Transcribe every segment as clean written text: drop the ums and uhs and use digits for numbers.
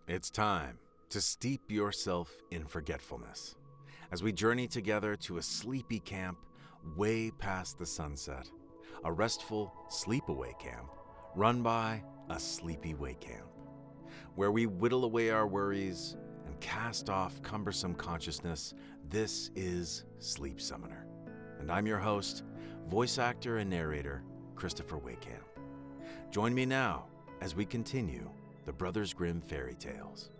It's time to steep yourself in forgetfulness as we journey together to a sleepy camp way past the sunset, a restful sleep-away camp run by a sleepy Wehkamp, where we whittle away our worries and cast off cumbersome consciousness. This is Sleep Summoner, and I'm your host, voice actor and narrator, Christopher Wehkamp. Join me now as we continue the Brothers Grimm fairy tales.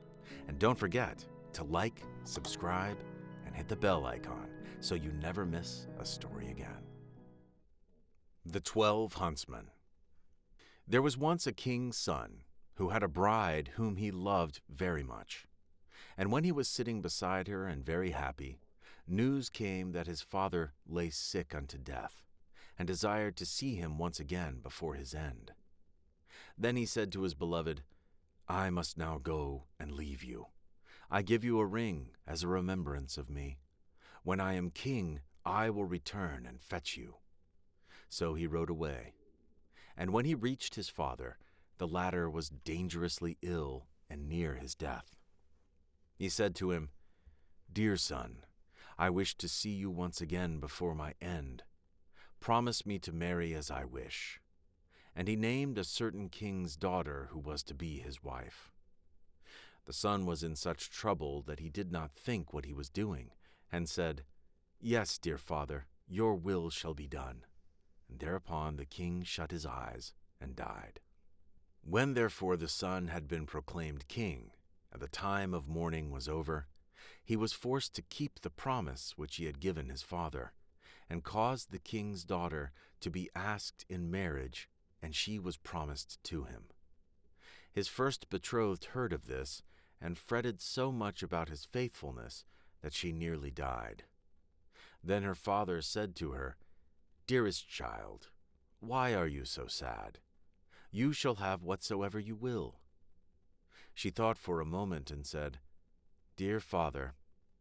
And don't forget to like, subscribe, and hit the bell icon so you never miss a story again. The 12 Huntsmen. There was once a king's son who had a bride whom he loved very much. And when he was sitting beside her and very happy, news came that his father lay sick unto death, and desired to see him once again before his end. Then he said to his beloved, "I must now go and leave you. I give you a ring as a remembrance of me. When I am king, I will return and fetch you." So he rode away. And when he reached his father, the latter was dangerously ill and near his death. He said to him, "Dear son, I wish to see you once again before my end. Promise me to marry as I wish." And he named a certain king's daughter who was to be his wife. The son was in such trouble that he did not think what he was doing, and said, "Yes, dear father, your will shall be done." And thereupon the king shut his eyes and died. When therefore the son had been proclaimed king, and the time of mourning was over, he was forced to keep the promise which he had given his father, and caused the king's daughter to be asked in marriage, and she was promised to him. His first betrothed heard of this, and fretted so much about his faithfulness that she nearly died. Then her father said to her, "Dearest child, why are you so sad? You shall have whatsoever you will." She thought for a moment and said, "Dear father,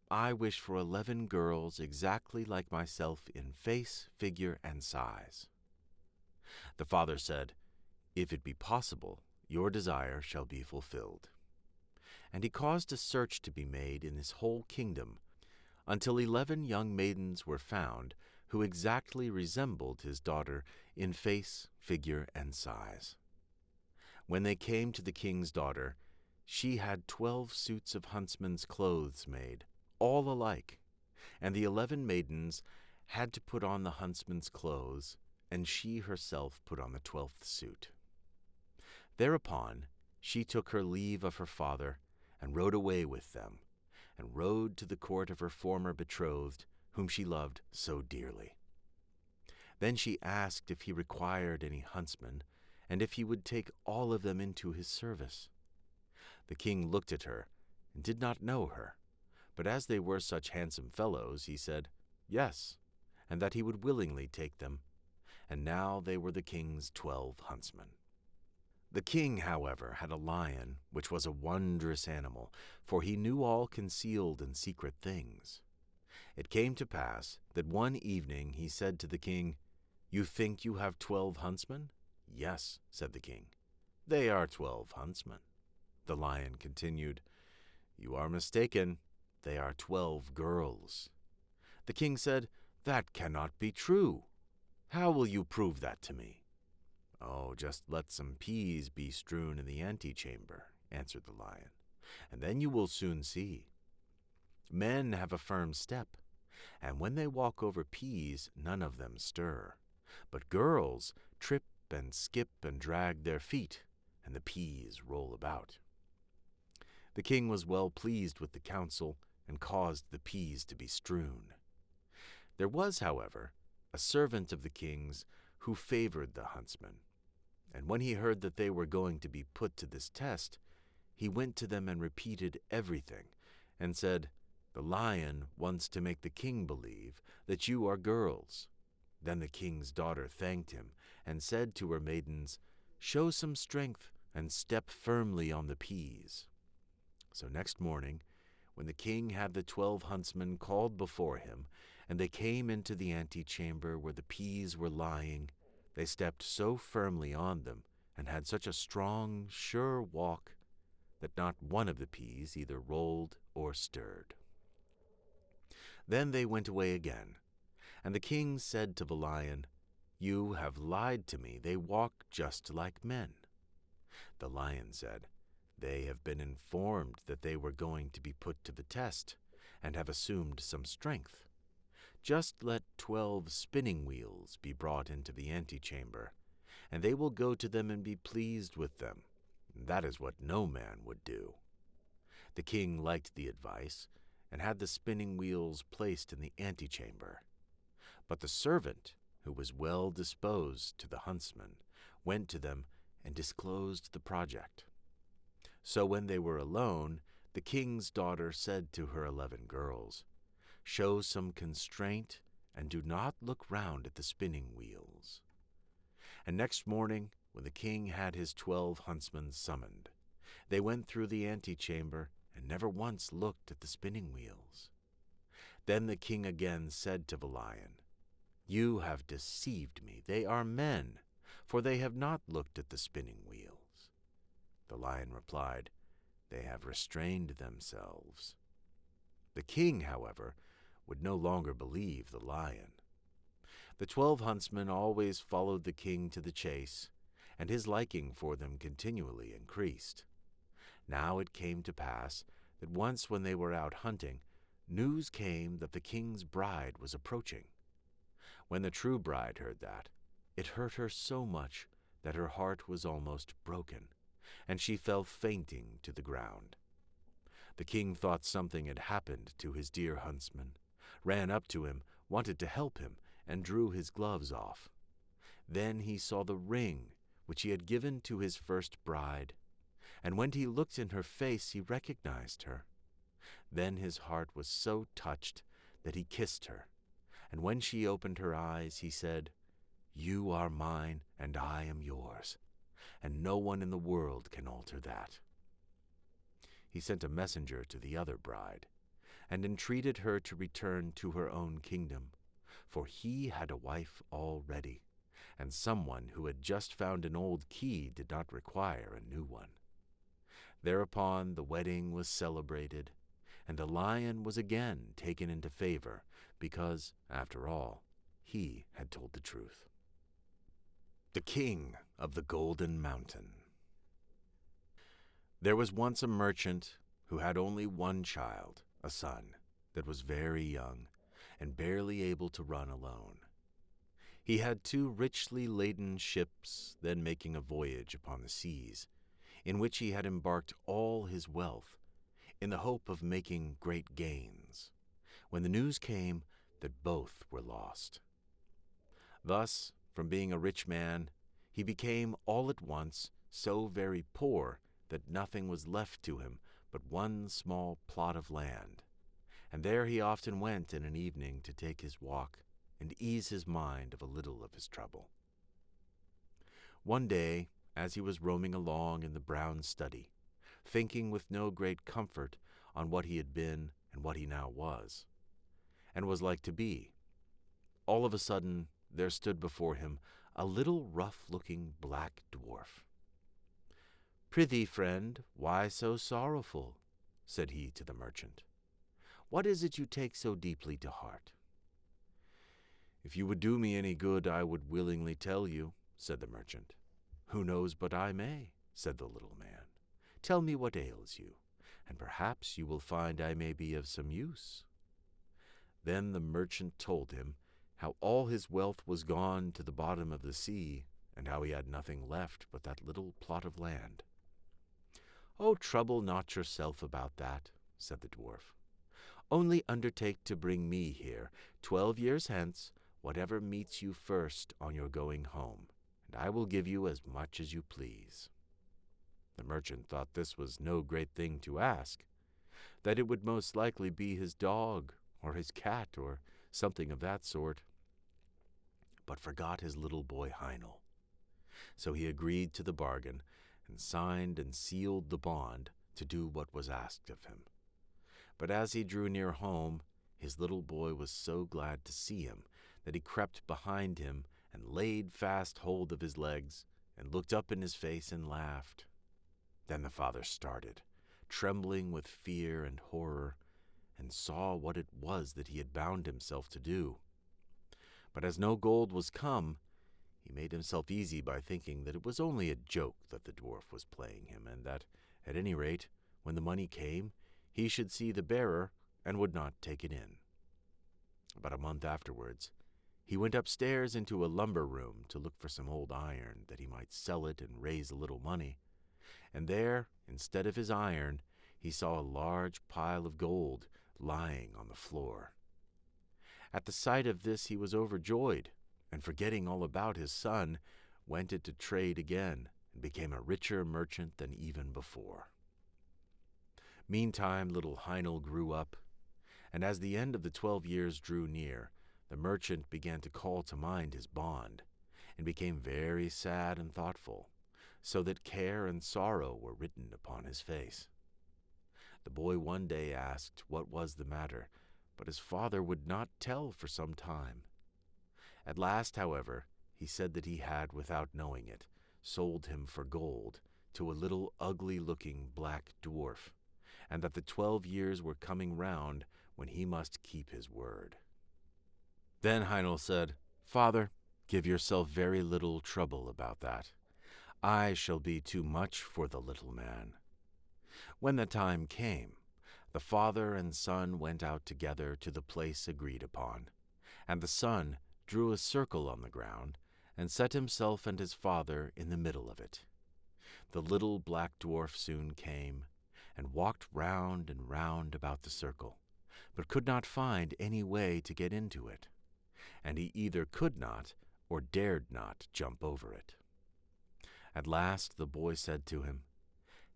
I wish for 11 girls exactly like myself in face, figure, and size." The father said, "If it be possible, your desire shall be fulfilled." And he caused a search to be made in his whole kingdom, until 11 young maidens were found who exactly resembled his daughter in face, figure, and size. When they came to the king's daughter, she had 12 suits of huntsmen's clothes made, all alike, and the 11 maidens had to put on the huntsmen's clothes, and she herself put on the 12th suit. Thereupon she took her leave of her father, and rode away with them, and rode to the court of her former betrothed, whom she loved so dearly. Then she asked if he required any huntsmen, and if he would take all of them into his service. The king looked at her, and did not know her, but as they were such handsome fellows, he said, "Yes," and that he would willingly take them. And now they were the king's 12 huntsmen. The king, however, had a lion, which was a wondrous animal, for he knew all concealed and secret things. It came to pass that one evening he said to the king, "You think you have 12 huntsmen?" "Yes," said the king. "They are 12 huntsmen." The lion continued, "You are mistaken. They are 12 girls." The king said, "That cannot be true. How will you prove that to me?" "Oh, just let some peas be strewn in the antechamber," answered the lion, "and then you will soon see. Men have a firm step, and when they walk over peas, none of them stir. But girls trip and skip and drag their feet, and the peas roll about." The king was well pleased with the counsel, and caused the peas to be strewn. There was, however, a servant of the king's who favored the huntsmen, and when he heard that they were going to be put to this test, he went to them and repeated everything, and said, "The lion wants to make the king believe that you are girls." Then the king's daughter thanked him, and said to her maidens, "Show some strength, and step firmly on the peas." So next morning, when the king had the 12 huntsmen called before him, and they came into the antechamber where the peas were lying, they stepped so firmly on them, and had such a strong, sure walk, that not one of the peas either rolled or stirred. Then they went away again, and the king said to the lion, "You have lied to me. They walk just like men." The lion said, "They have been informed that they were going to be put to the test, and have assumed some strength. Just let 12 spinning wheels be brought into the antechamber, and they will go to them and be pleased with them. That is what no man would do." The king liked the advice, and had the spinning wheels placed in the antechamber. But the servant, who was well disposed to the huntsmen, went to them and disclosed the project. So when they were alone, the king's daughter said to her 11 girls, "Show some constraint and do not look round at the spinning wheels." And next morning, when the king had his 12 huntsmen summoned, they went through the antechamber and never once looked at the spinning wheels. Then the king again said to the lion, "You have deceived me. They are men, for they have not looked at the spinning wheels." The lion replied, "They have restrained themselves." The king, however, would no longer believe the lion. The 12 huntsmen always followed the king to the chase, and his liking for them continually increased. Now it came to pass that once when they were out hunting, news came that the king's bride was approaching. When the true bride heard that, it hurt her so much that her heart was almost broken, and she fell fainting to the ground. The king thought something had happened to his dear huntsman, ran up to him, wanted to help him, and drew his gloves off. Then he saw the ring which he had given to his first bride, and when he looked in her face he recognized her. Then his heart was so touched that he kissed her, and when she opened her eyes he said, "You are mine and I am yours, and no one in the world can alter that." He sent a messenger to the other bride, and entreated her to return to her own kingdom, for he had a wife already, and someone who had just found an old key did not require a new one. Thereupon the wedding was celebrated, and the lion was again taken into favor, because, after all, he had told the truth. The King of the Golden Mountain. There was once a merchant who had only one child, a son, that was very young, and barely able to run alone. He had 2 richly laden ships then making a voyage upon the seas, in which he had embarked all his wealth, in the hope of making great gains, when the news came that both were lost. Thus, from being a rich man, he became all at once so very poor that nothing was left to him but one small plot of land, and there he often went in an evening to take his walk and ease his mind of a little of his trouble. One day, as he was roaming along in the brown study, thinking with no great comfort on what he had been and what he now was, and was like to be, all of a sudden there stood before him a little rough-looking black dwarf. "Prithee, friend, why so sorrowful?" said he to the merchant. "What is it you take so deeply to heart?" "If you would do me any good, I would willingly tell you," said the merchant. "Who knows but I may?" said the little man. "Tell me what ails you, and perhaps you will find I may be of some use." Then the merchant told him how all his wealth was gone to the bottom of the sea, and how he had nothing left but that little plot of land. "Oh, trouble not yourself about that," said the dwarf. "Only undertake to bring me here 12 years hence whatever meets you first on your going home, and I will give you as much as you please." The merchant thought this was no great thing to ask, that it would most likely be his dog or his cat or something of that sort, but forgot his little boy Hinawa. So he agreed to the bargain, and signed and sealed the bond to do what was asked of him. But as he drew near home, his little boy was so glad to see him that he crept behind him and laid fast hold of his legs and looked up in his face and laughed. Then the father started, trembling with fear and horror, and saw what it was that he had bound himself to do. But as no gold was come, he made himself easy by thinking that it was only a joke that the dwarf was playing him, and that, at any rate, when the money came, he should see the bearer and would not take it in. About a month afterwards, he went upstairs into a lumber room to look for some old iron, that he might sell it and raise a little money. And there, instead of his iron, he saw a large pile of gold lying on the floor. At the sight of this he was overjoyed, and forgetting all about his son, went into trade again, and became a richer merchant than even before. Meantime little Heinel grew up, and as the end of the 12 years drew near, the merchant began to call to mind his bond, and became very sad and thoughtful, so that care and sorrow were written upon his face. The boy one day asked what was the matter, but his father would not tell for some time. At last, however, he said that he had, without knowing it, sold him for gold to a little ugly-looking black dwarf, and that the 12 years were coming round when he must keep his word. Then Heinel said, "Father, give yourself very little trouble about that. I shall be too much for the little man." When the time came, the father and son went out together to the place agreed upon, and the son drew a circle on the ground and set himself and his father in the middle of it. The little black dwarf soon came, and walked round and round about the circle, but could not find any way to get into it, and he either could not or dared not jump over it. At last the boy said to him,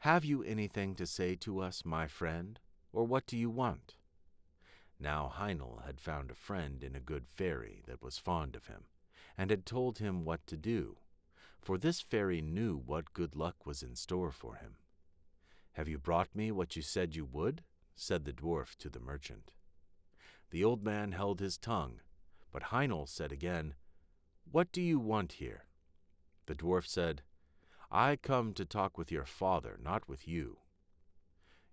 "Have you anything to say to us, my friend, or what do you want?" Now Heinel had found a friend in a good fairy that was fond of him, and had told him what to do, for this fairy knew what good luck was in store for him. "Have you brought me what you said you would?" said the dwarf to the merchant. The old man held his tongue, but Heinel said again, "What do you want here?" The dwarf said, "I come to talk with your father, not with you."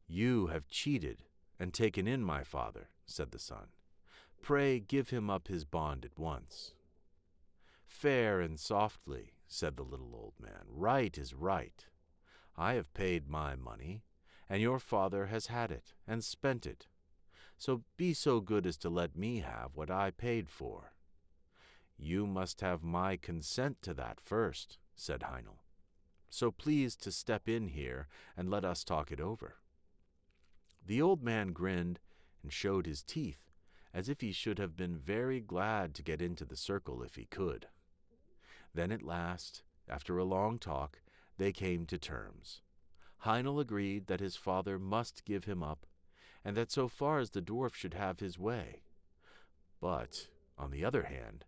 "You have cheated and taken in my father," said the son. "Pray give him up his bond at once." "Fair and softly," said the little old man. "Right is right. I have paid my money, and your father has had it and spent it. So be so good as to let me have what I paid for." "You must have my consent to that first," said Heinel. "So please to step in here and let us talk it over." The old man grinned and showed his teeth, as if he should have been very glad to get into the circle if he could. Then at last, after a long talk, they came to terms. Heinel agreed that his father must give him up, and that so far as the dwarf should have his way. But, on the other hand,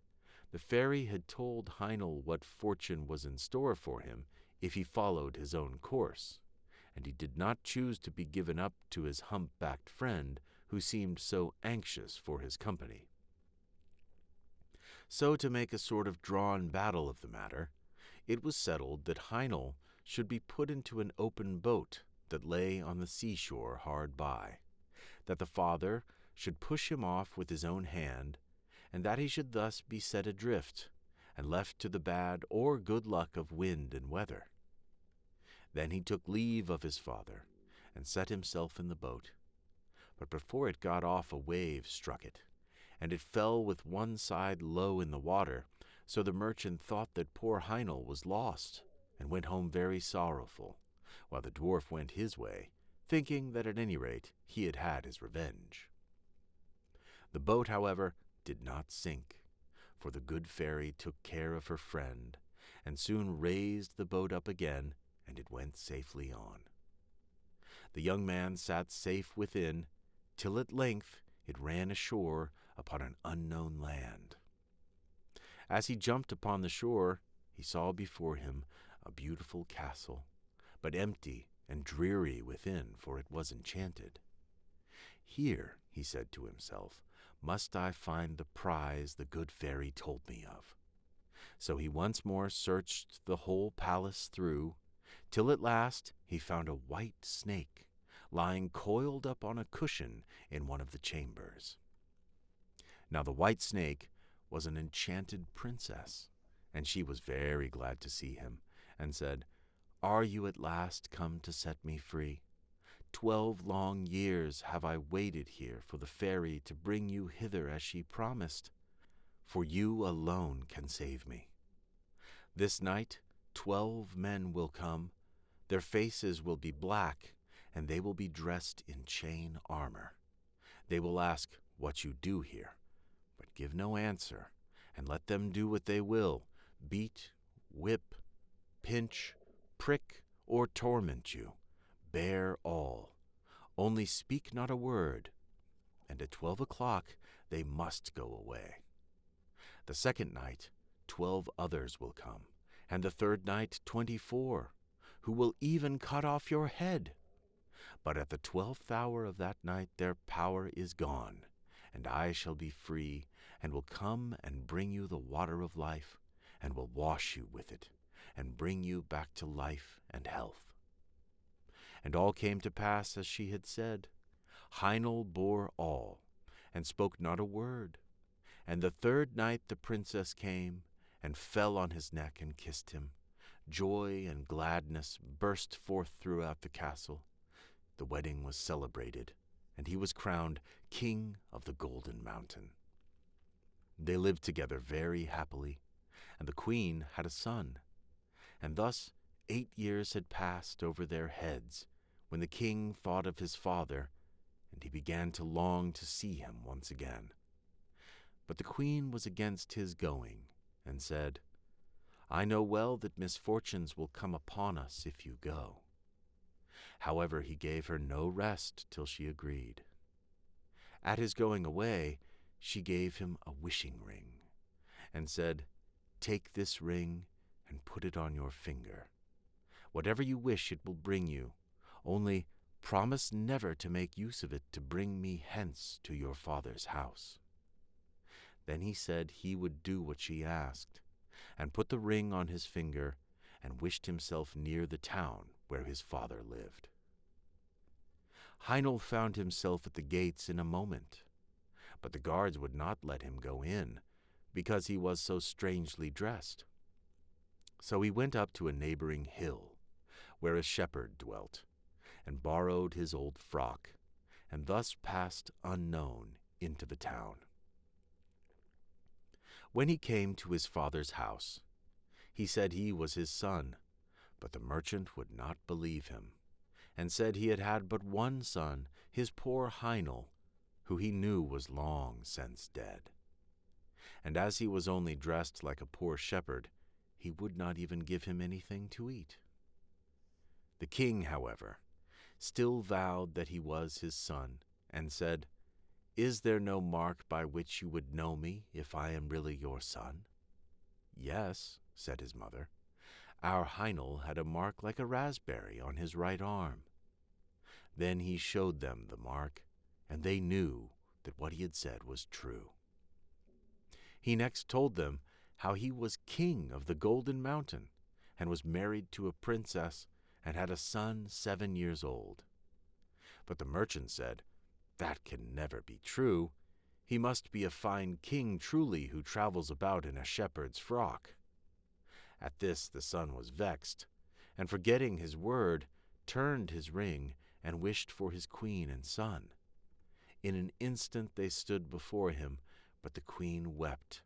the fairy had told Heinel what fortune was in store for him if he followed his own course, and he did not choose to be given up to his hump-backed friend who seemed so anxious for his company. So, to make a sort of drawn battle of the matter, it was settled that Heinel should be put into an open boat that lay on the seashore hard by, that the father should push him off with his own hand, and that he should thus be set adrift, and left to the bad or good luck of wind and weather. Then he took leave of his father, and set himself in the boat. But before it got off, a wave struck it, and it fell with one side low in the water, so the merchant thought that poor Heinel was lost, and went home very sorrowful, while the dwarf went his way, thinking that at any rate he had had his revenge. The boat, however, did not sink, for the good fairy took care of her friend, and soon raised the boat up again, and it went safely on. The young man sat safe within, till at length it ran ashore upon an unknown land. As he jumped upon the shore, he saw before him a beautiful castle, but empty and dreary within, for it was enchanted. "Here," he said to himself, "must I find the prize the good fairy told me of." So he once more searched the whole palace through, till at last he found a white snake, lying coiled up on a cushion in one of the chambers. Now the white snake was an enchanted princess, and she was very glad to see him, and said, "Are you at last come to set me free? 12 long years have I waited here for the fairy to bring you hither as she promised, for you alone can save me. This night 12 men will come, their faces will be black, and they will be dressed in chain armor. They will ask what you do here, but give no answer, and let them do what they will, beat, whip, pinch, prick, or torment you. Bear all. Only speak not a word, and at 12 o'clock they must go away. The second night 12 others will come, and the third night 24, who will even cut off your head. But at the 12th hour of that night their power is gone, and I shall be free, and will come and bring you the water of life, and will wash you with it, and bring you back to life and health." And all came to pass as she had said. Knowall bore all, and spoke not a word. And the third night the princess came, and fell on his neck and kissed him. Joy and gladness burst forth throughout the castle. The wedding was celebrated, and he was crowned King of the Golden Mountain. They lived together very happily, and the queen had a son. And thus 8 years had passed over their heads, when the king thought of his father, and he began to long to see him once again. But the queen was against his going, and said, "I know well that misfortunes will come upon us if you go." However, he gave her no rest till she agreed. At his going away, she gave him a wishing ring, and said, "Take this ring and put it on your finger. Whatever you wish it will bring you, only promise never to make use of it to bring me hence to your father's house." Then he said he would do what she asked, and put the ring on his finger, and wished himself near the town where his father lived. Knowall found himself at the gates in a moment, but the guards would not let him go in, because he was so strangely dressed. So he went up to a neighboring hill, where a shepherd dwelt, and borrowed his old frock, and thus passed unknown into the town. When he came to his father's house, he said he was his son, but the merchant would not believe him, and said he had had but one son, his poor Knowall, who he knew was long since dead. And as he was only dressed like a poor shepherd, he would not even give him anything to eat. The king, however, still vowed that he was his son, and said, "Is there no mark by which you would know me if I am really your son?" "Yes," said his mother. "Our Knowall had a mark like a raspberry on his right arm." Then he showed them the mark, and they knew that what he had said was true. He next told them how he was king of the Golden Mountain, and was married to a princess, and had a son 7 years old. But the merchant said, "That can never be true. He must be a fine king truly who travels about in a shepherd's frock." At this the son was vexed, and forgetting his word, turned his ring and wished for his queen and son. In an instant they stood before him, but the queen wept,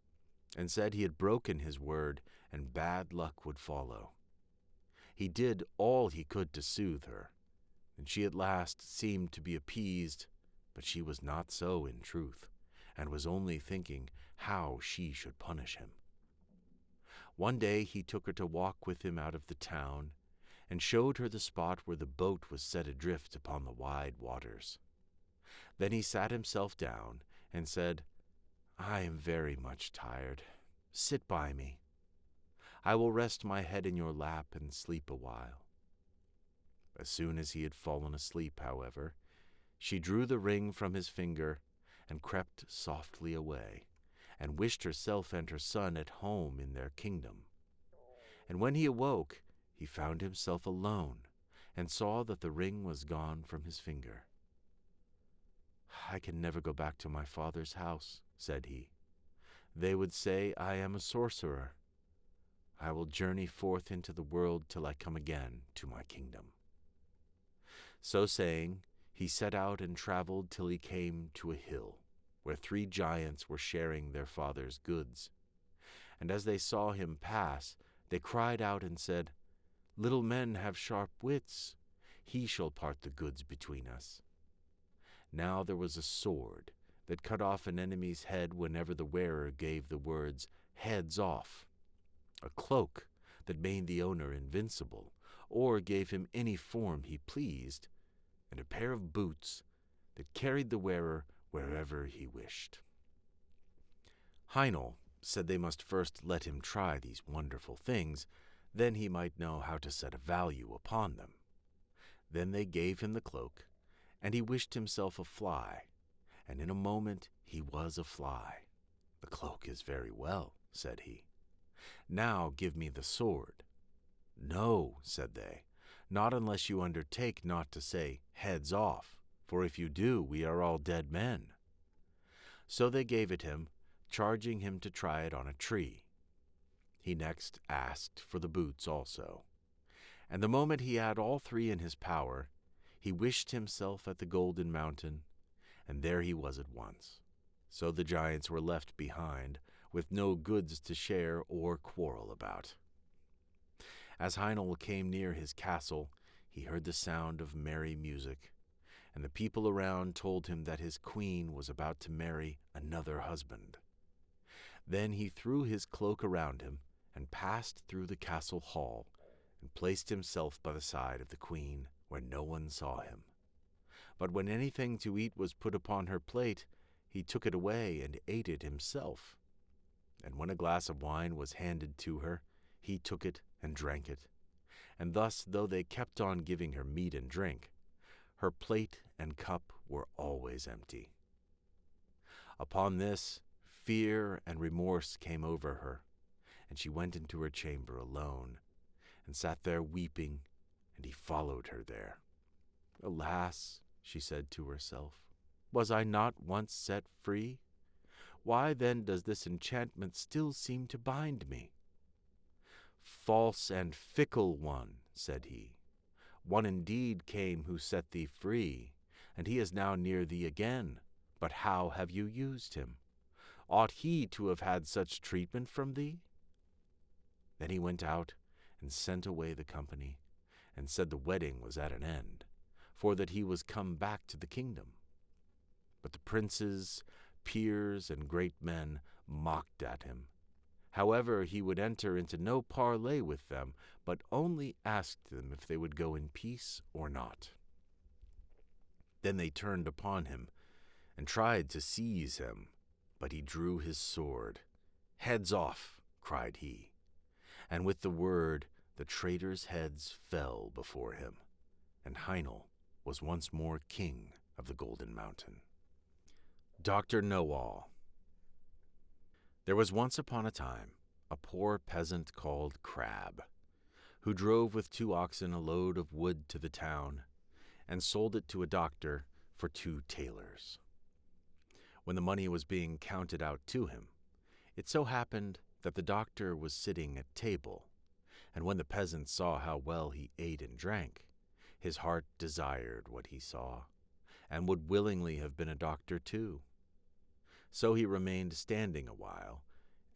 and said he had broken his word, and bad luck would follow. He did all he could to soothe her, and she at last seemed to be appeased, but she was not so in truth, and was only thinking how she should punish him. One day he took her to walk with him out of the town, and showed her the spot where the boat was set adrift upon the wide waters. Then he sat himself down, and said, "I am very much tired. Sit by me. I will rest my head in your lap and sleep a while." As soon as he had fallen asleep, however, she drew the ring from his finger, and crept softly away, and wished herself and her son at home in their kingdom. And when he awoke, he found himself alone, and saw that the ring was gone from his finger. "I can never go back to my father's house," said he. "They would say I am a sorcerer. I will journey forth into the world till I come again to my kingdom." So saying, he set out and traveled till he came to a hill, where 3 giants were sharing their father's goods. And as they saw him pass, they cried out and said, "Little men have sharp wits. He shall part the goods between us." Now there was a sword that cut off an enemy's head whenever the wearer gave the words, "Heads off," a cloak that made the owner invincible, or gave him any form he pleased, and a pair of boots that carried the wearer wherever he wished. Knowall said they must first let him try these wonderful things, then he might know how to set a value upon them. Then they gave him the cloak, and he wished himself a fly, and in a moment he was a fly. "The cloak is very well," said he. "Now give me the sword." "No," said they, "not unless you undertake not to say 'heads off,' for if you do, we are all dead men." So they gave it him, charging him to try it on a tree. He next asked for the boots also, and the moment he had all 3 in his power, he wished himself at the Golden Mountain, and there he was at once. So the giants were left behind, with no goods to share or quarrel about. As Knowall came near his castle, he heard the sound of merry music, and the people around told him that his queen was about to marry another husband. Then he threw his cloak around him and passed through the castle hall and placed himself by the side of the queen where no one saw him. But when anything to eat was put upon her plate, he took it away and ate it himself. And when a glass of wine was handed to her, he took it and drank it. And thus, though they kept on giving her meat and drink, her plate and cup were always empty. Upon this, fear and remorse came over her, and she went into her chamber alone, and sat there weeping, and he followed her there. "Alas," she said to herself, "was I not once set free? Why then does this enchantment still seem to bind me?" "False and fickle one," said he, "one indeed came who set thee free, and he is now near thee again, but how have you used him? Ought he to have had such treatment from thee?" Then he went out and sent away the company, and said the wedding was at an end, for that he was come back to the kingdom. But the princes, peers, and great men mocked at him. However, he would enter into no parley with them, but only asked them if they would go in peace or not. Then they turned upon him and tried to seize him, but he drew his sword. "Heads off," cried he, and with the word the traitors' heads fell before him, and Knowall was once more king of the Golden Mountain. Dr. Knowall. There was once upon a time a poor peasant called Crab, who drove with 2 oxen a load of wood to the town, and sold it to a doctor for 2 talers. When the money was being counted out to him, it so happened that the doctor was sitting at table, and when the peasant saw how well he ate and drank, his heart desired what he saw, and would willingly have been a doctor too. So he remained standing a while,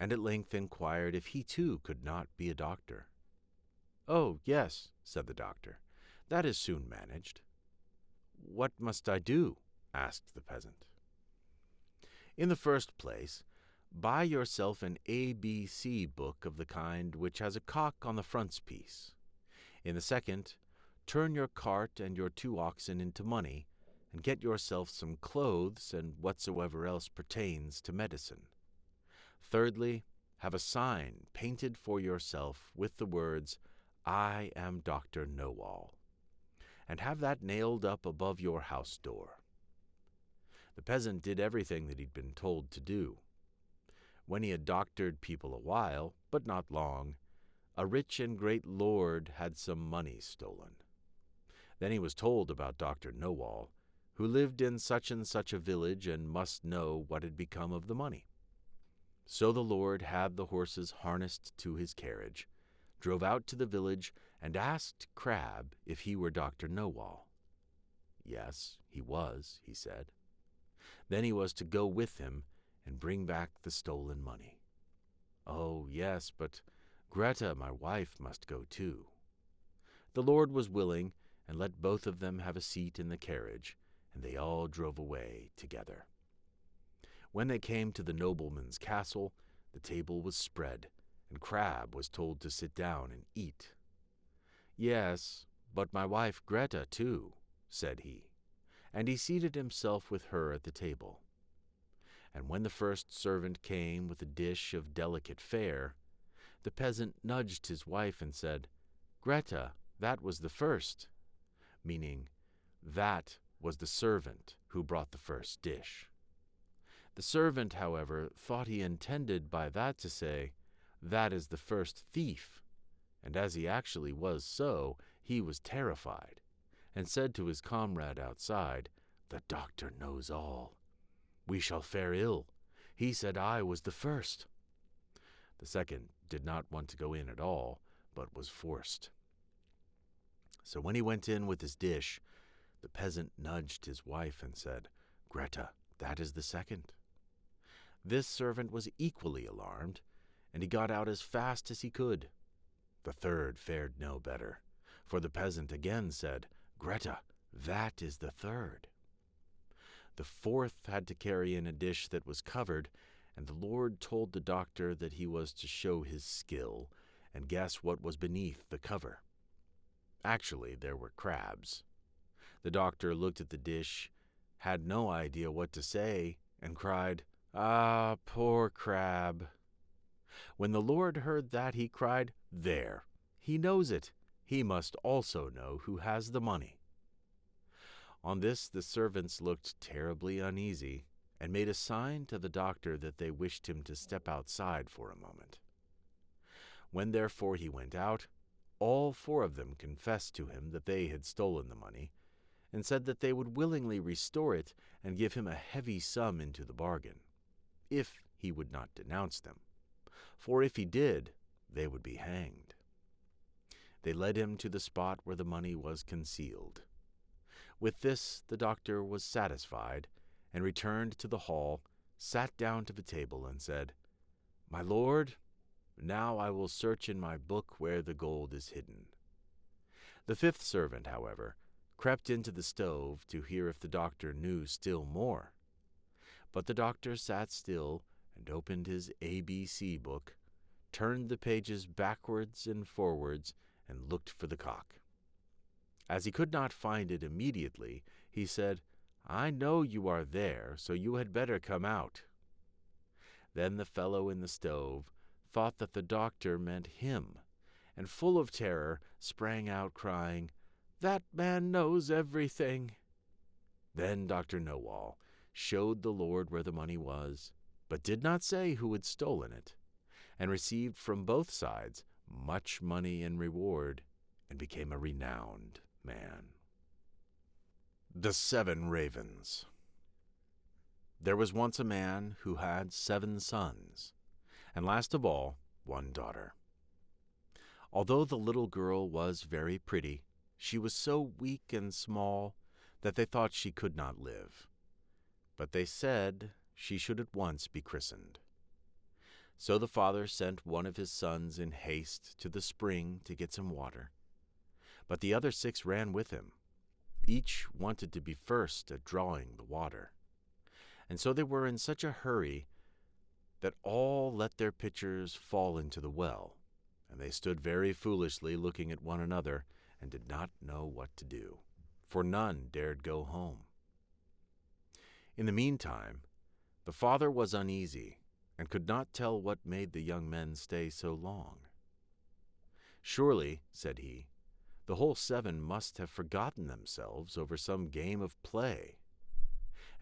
and at length inquired if he too could not be a doctor. "Oh, yes," said the doctor, "that is soon managed." "What must I do?" asked the peasant. "In the first place, buy yourself an ABC book of the kind which has a cock on the frontispiece. In the second, turn your cart and your 2 oxen into money, and get yourself some clothes and whatsoever else pertains to medicine. Thirdly, have a sign painted for yourself with the words, 'I am Dr. Knowall,' and have that nailed up above your house door." The peasant did everything that he'd been told to do. When he had doctored people a while, but not long, a rich and great lord had some money stolen. Then he was told about Dr. Knowall, who lived in such and such a village and must know what had become of the money. So the Lord had the horses harnessed to his carriage, drove out to the village, and asked Crab if he were Dr. Knowall. Yes, he was, he said. Then he was to go with him and bring back the stolen money. Oh, yes, but Greta, my wife, must go too. The Lord was willing, and let both of them have a seat in the carriage, and they all drove away together. When they came to the nobleman's castle, the table was spread, and Crab was told to sit down and eat. Yes, but my wife Greta too, said he, and he seated himself with her at the table. And when the first servant came with a dish of delicate fare, the peasant nudged his wife and said, Greta, that was the first, meaning that was the servant who brought the first dish. The servant, however, thought he intended by that to say, that is the first thief, and as he actually was so, he was terrified, and said to his comrade outside, The doctor knows all. We shall fare ill. He said I was the first. The second did not want to go in at all, but was forced. So when he went in with his dish, the peasant nudged his wife and said, Greta, that is the second. This servant was equally alarmed, and he got out as fast as he could. The third fared no better, for the peasant again said, Greta, that is the third. The fourth had to carry in a dish that was covered, and the Lord told the doctor that he was to show his skill and guess what was beneath the cover. Actually, there were crabs. The doctor looked at the dish, had no idea what to say, and cried, Ah, poor crab. When the Lord heard that, he cried, There, he knows it. He must also know who has the money. On this the servants looked terribly uneasy, and made a sign to the doctor that they wished him to step outside for a moment. When therefore he went out, all four of them confessed to him that they had stolen the money, and said that they would willingly restore it and give him a heavy sum into the bargain, if he would not denounce them, for if he did, they would be hanged. They led him to the spot where the money was concealed. With this the doctor was satisfied, and returned to the hall, sat down to the table, and said, My lord, now I will search in my book where the gold is hidden. The fifth servant, however, crept into the stove to hear if the doctor knew still more. But the doctor sat still and opened his ABC book, turned the pages backwards and forwards, and looked for the cock. As he could not find it immediately, he said, I know you are there, so you had better come out. Then the fellow in the stove thought that the doctor meant him, and full of terror sprang out crying, That man knows everything. Then Dr. Knowall showed the Lord where the money was, but did not say who had stolen it, and received from both sides much money in reward, and became a renowned man. The 7 Ravens. There was once a man who had 7 sons, and last of all, 1 daughter. Although the little girl was very pretty, she was so weak and small that they thought she could not live. But they said she should at once be christened. So the father sent one of his sons in haste to the spring to get some water. But the other 6 ran with him. Each wanted to be first at drawing the water. And so they were in such a hurry that all let their pitchers fall into the well, and they stood very foolishly looking at one another and did not know what to do, for none dared go home. In the meantime, the father was uneasy and could not tell what made the young men stay so long. Surely, said he, the whole 7 must have forgotten themselves over some game of play.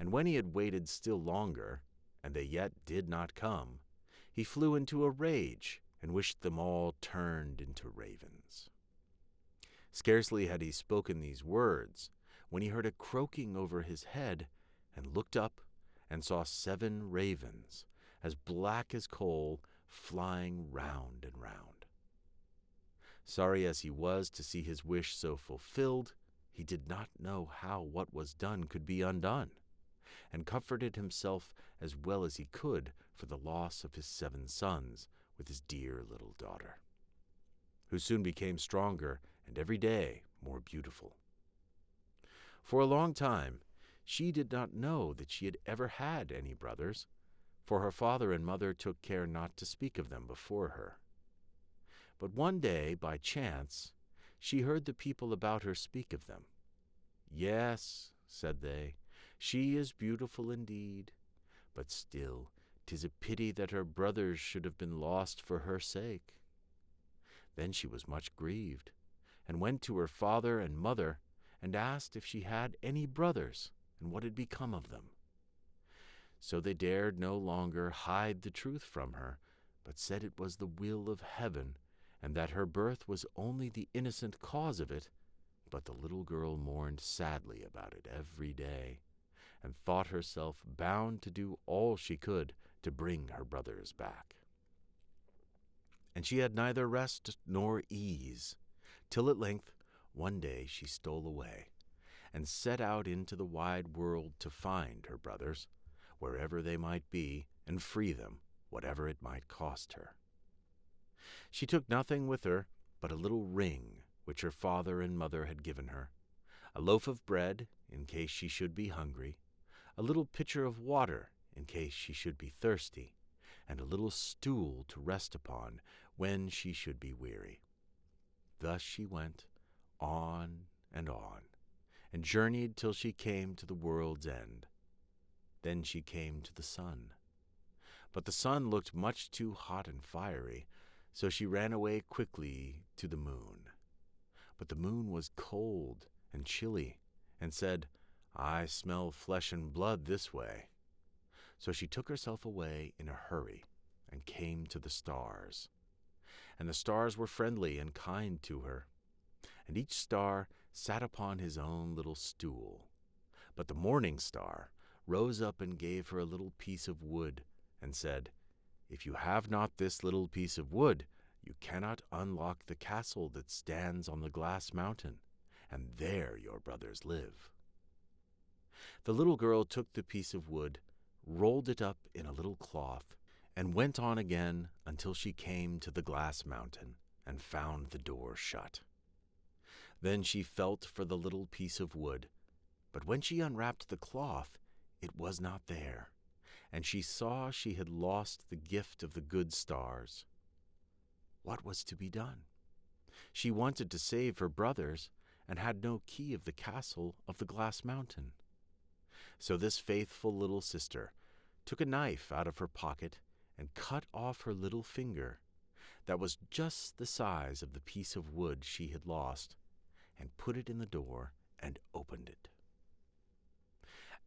And when he had waited still longer, and they yet did not come, he flew into a rage and wished them all turned into ravens. Scarcely had he spoken these words when he heard a croaking over his head and looked up and saw 7 ravens, as black as coal, flying round and round. Sorry as he was to see his wish so fulfilled, he did not know how what was done could be undone, and comforted himself as well as he could for the loss of his 7 sons with his dear little daughter, who soon became stronger and every day more beautiful. For a long time, she did not know that she had ever had any brothers, for her father and mother took care not to speak of them before her. But one day, by chance, she heard the people about her speak of them. "Yes," said they, "she is beautiful indeed, but still 'tis a pity that her brothers should have been lost for her sake." Then she was much grieved, and went to her father and mother and asked if she had any brothers and what had become of them. So they dared no longer hide the truth from her, but said it was the will of heaven, and that her birth was only the innocent cause of it. But the little girl mourned sadly about it every day, and thought herself bound to do all she could to bring her brothers back. And she had neither rest nor ease, till at length one day she stole away, and set out into the wide world to find her brothers, wherever they might be, and free them, whatever it might cost her. She took nothing with her but a little ring which her father and mother had given her, a loaf of bread in case she should be hungry, a little pitcher of water in case she should be thirsty, and a little stool to rest upon when she should be weary. Thus she went on, and journeyed till she came to the world's end. Then she came to the sun. But the sun looked much too hot and fiery, so she ran away quickly to the moon. But the moon was cold and chilly, and said, "I smell flesh and blood this way." So she took herself away in a hurry, and came to the stars. And the stars were friendly and kind to her, and each star sat upon his own little stool. But the morning star rose up and gave her a little piece of wood, and said, "If you have not this little piece of wood, you cannot unlock the castle that stands on the glass mountain, and there your brothers live." The little girl took the piece of wood, rolled it up in a little cloth, and went on again until she came to the glass mountain, and found the door shut. Then she felt for the little piece of wood, but when she unwrapped the cloth, it was not there, and she saw she had lost the gift of the good stars. What was to be done? She wanted to save her brothers, and had no key of the castle of the glass mountain. So this faithful little sister took a knife out of her pocket and cut off her little finger, that was just the size of the piece of wood she had lost, and put it in the door and opened it.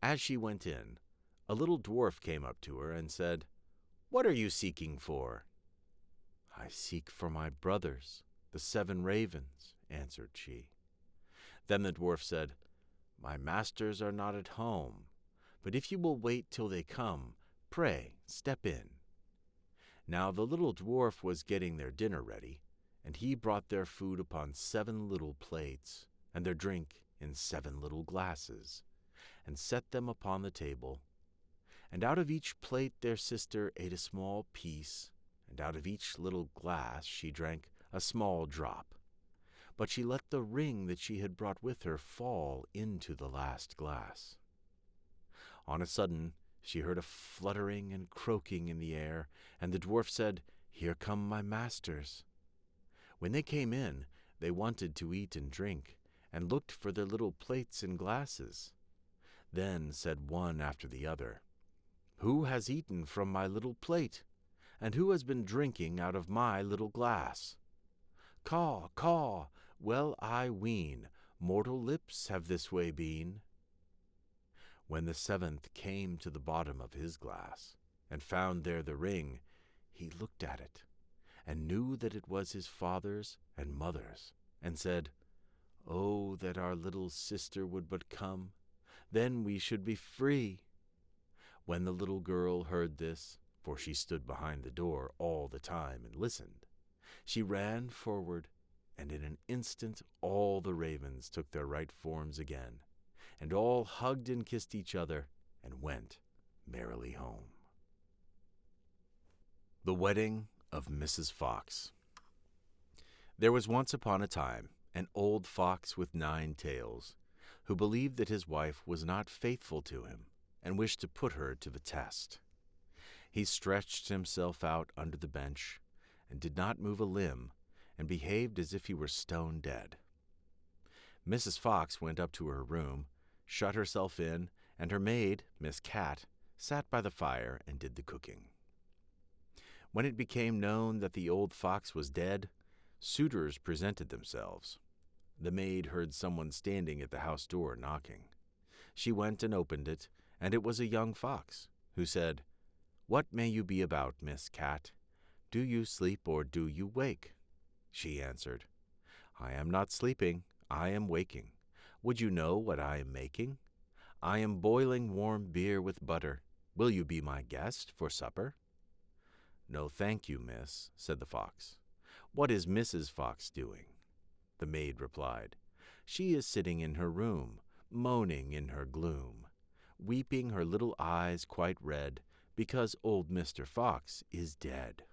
As she went in, a little dwarf came up to her and said, "What are you seeking for?" "I seek for my brothers, the 7 ravens," answered she. Then the dwarf said, "My masters are not at home, but if you will wait till they come, pray step in." Now the little dwarf was getting their dinner ready, and he brought their food upon 7 little plates, and their drink in 7 little glasses, and set them upon the table. And out of each plate their sister ate a small piece, and out of each little glass she drank a small drop. But she let the ring that she had brought with her fall into the last glass. On a sudden she heard a fluttering and croaking in the air, and the dwarf said, "Here come my masters." When they came in, they wanted to eat and drink, and looked for their little plates and glasses. Then said one after the other, "Who has eaten from my little plate? And who has been drinking out of my little glass? Caw, caw, well I ween, mortal lips have this way been." When the 7th came to the bottom of his glass, and found there the ring, he looked at it, and knew that it was his father's and mother's, and said, Oh, that our little sister would but come, then we should be free. When the little girl heard this, for she stood behind the door all the time and listened, she ran forward, and in an instant all the ravens took their right forms again, and all hugged and kissed each other and went merrily home. The Wedding of Mrs. Fox. There was once upon a time an old fox with 9 tails, who believed that his wife was not faithful to him and wished to put her to the test. He stretched himself out under the bench and did not move a limb, and behaved as if he were stone dead. Mrs. Fox went up to her room, shut herself in, and her maid, Miss Cat, sat by the fire and did the cooking. When it became known that the old fox was dead, suitors presented themselves. The maid heard someone standing at the house door knocking. She went and opened it, and it was a young fox, who said, "What may you be about, Miss Cat? Do you sleep or do you wake?" She answered, "I am not sleeping, I am waking. Would you know what I am making? I am boiling warm beer with butter. Will you be my guest for supper?" "No, thank you, miss," said the fox. "What is Mrs. Fox doing?" The maid replied, "She is sitting in her room, moaning in her gloom, weeping her little eyes quite red, because old Mr. Fox is dead."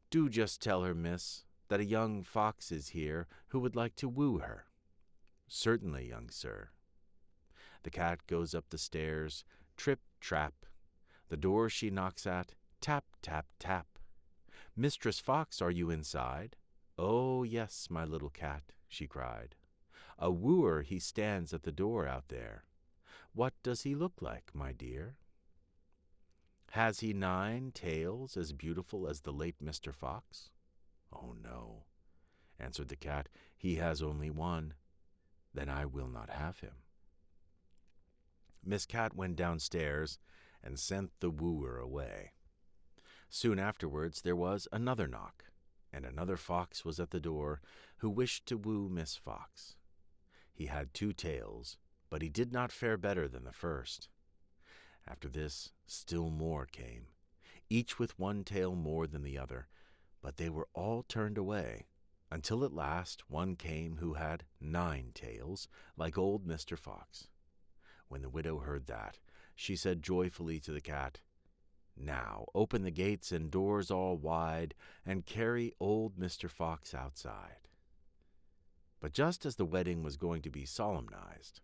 "Do just tell her, miss, that a young fox is here who would like to woo her." "Certainly, young sir." The cat goes up the stairs, trip, trap. The door she knocks at, tap, tap, tap. "Mistress Fox, are you inside?" "Oh, yes, my little cat," she cried. "A wooer he stands at the door out there. What does he look like, my dear?" "Has he 9 tails as beautiful as the late Mr. Fox?" "Oh, no," answered the cat, "he has only 1. Then I will not have him." Miss Cat went downstairs and sent the wooer away. Soon afterwards there was another knock, and another fox was at the door who wished to woo Miss Fox. He had 2 tails, but he did not fare better than the first. After this, still more came, each with 1 tail more than the other, but they were all turned away, until at last one came who had 9 tails, like old Mr. Fox. When the widow heard that, she said joyfully to the cat, "Now open the gates and doors all wide, and carry old Mr. Fox outside." But just as the wedding was going to be solemnized,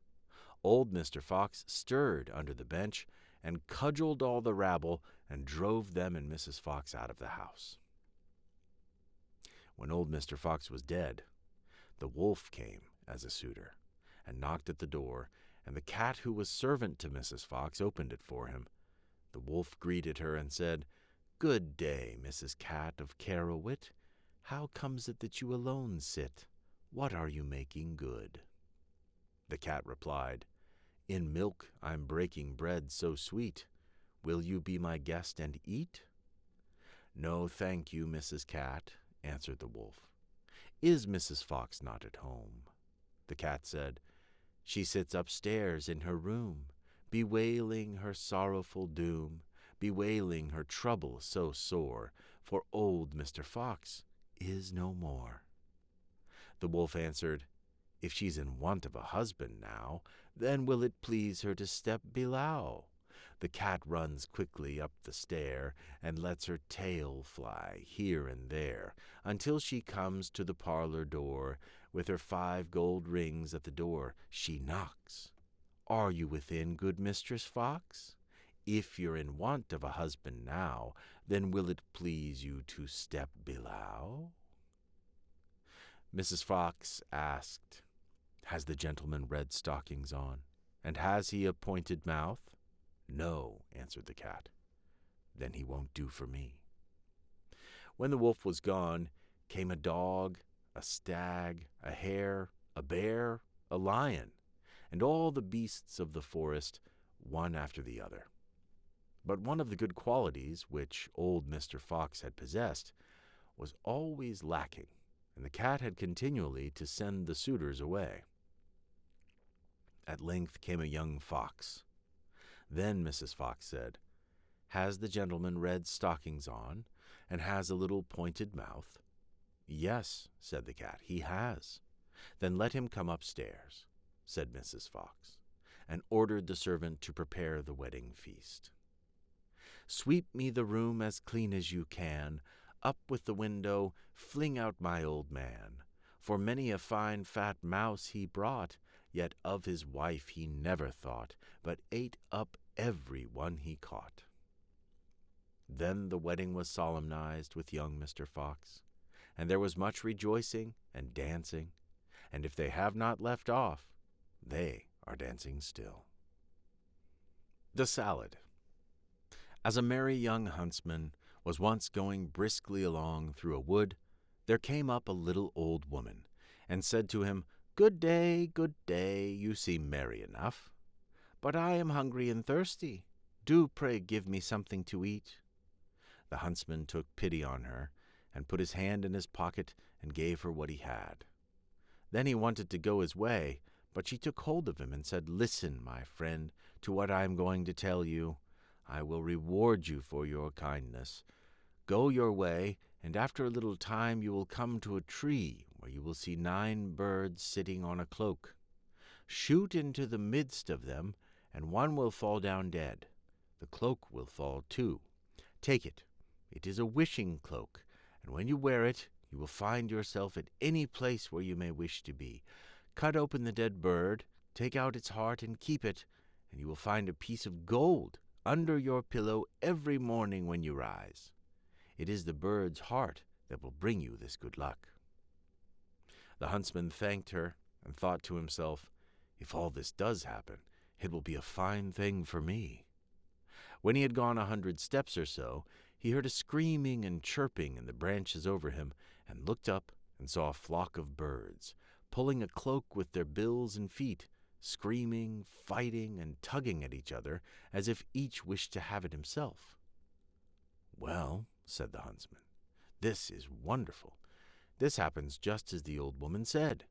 old Mr. Fox stirred under the bench and cudgeled all the rabble and drove them and Mrs. Fox out of the house. When old Mr. Fox was dead, the wolf came as a suitor and knocked at the door, and the cat who was servant to Mrs. Fox opened it for him. The wolf greeted her and said, "Good day, Mrs. Cat of Carrowit. How comes it that you alone sit? What are you making good?" The cat replied, "In milk I'm breaking bread so sweet. Will you be my guest and eat?" "No, thank you, Mrs. Cat," answered the wolf. "Is Mrs. Fox not at home?" The cat said, "She sits upstairs in her room, bewailing her sorrowful doom, bewailing her trouble so sore, for old Mr. Fox is no more." The wolf answered, "If she's in want of a husband now, then will it please her to step below?" The cat runs quickly up the stair, and lets her tail fly here and there, until she comes to the parlor door. With her 5 gold rings at the door, she knocks. "Are you within, good Mistress Fox? If you're in want of a husband now, then will it please you to step below?" Mrs. Fox asked, "Has the gentleman red stockings on, and has he a pointed mouth?" "No," answered the cat. "Then he won't do for me." When the wolf was gone, came a dog, a stag, a hare, a bear, a lion, and all the beasts of the forest, one after the other. But one of the good qualities which old Mr. Fox had possessed was always lacking, and the cat had continually to send the suitors away. At length came a young fox. Then Mrs. Fox said, "Has the gentleman red stockings on, and has a little pointed mouth?" "Yes," said the cat, "he has." "Then let him come upstairs," said Mrs. Fox, and ordered the servant to prepare the wedding feast. "Sweep me the room as clean as you can, up with the window, fling out my old man, for many a fine fat mouse he brought, yet of his wife he never thought, but ate up every one he caught." Then the wedding was solemnized with young Mr. Fox, and there was much rejoicing and dancing, and if they have not left off, they are dancing still. The Salad. As a merry young huntsman was once going briskly along through a wood, there came up a little old woman, and said to him, good day, you seem merry enough, but I am hungry and thirsty. Do pray give me something to eat." The huntsman took pity on her, and put his hand in his pocket and gave her what he had. Then he wanted to go his way, but she took hold of him and said, "Listen, my friend, to what I am going to tell you. I will reward you for your kindness. Go your way, and after a little time you will come to a tree where you will see 9 birds sitting on a cloak. Shoot into the midst of them, and one will fall down dead. The cloak will fall too. Take it. It is a wishing cloak, and when you wear it, you will find yourself at any place where you may wish to be. Cut open the dead bird, take out its heart and keep it, and you will find a piece of gold under your pillow every morning when you rise. It is the bird's heart that will bring you this good luck." The huntsman thanked her and thought to himself, "If all this does happen, it will be a fine thing for me." When he had gone 100 steps or so, he heard a screaming and chirping in the branches over him, and looked up and saw a flock of birds, pulling a cloak with their bills and feet, screaming, fighting, and tugging at each other, as if each wished to have it himself. "Well," said the huntsman, "this is wonderful. This happens just as the old woman said."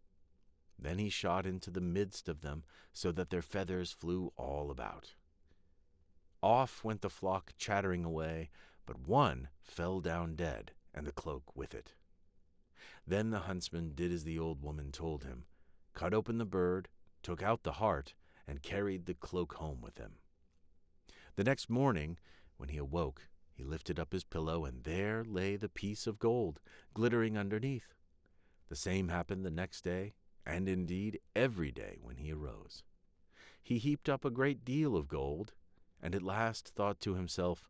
Then he shot into the midst of them, so that their feathers flew all about. Off went the flock chattering away, but one fell down dead, and the cloak with it. Then the huntsman did as the old woman told him, cut open the bird, took out the heart, and carried the cloak home with him. The next morning, when he awoke, he lifted up his pillow, and there lay the piece of gold, glittering underneath. The same happened the next day, and indeed every day when he arose. He heaped up a great deal of gold, and at last thought to himself,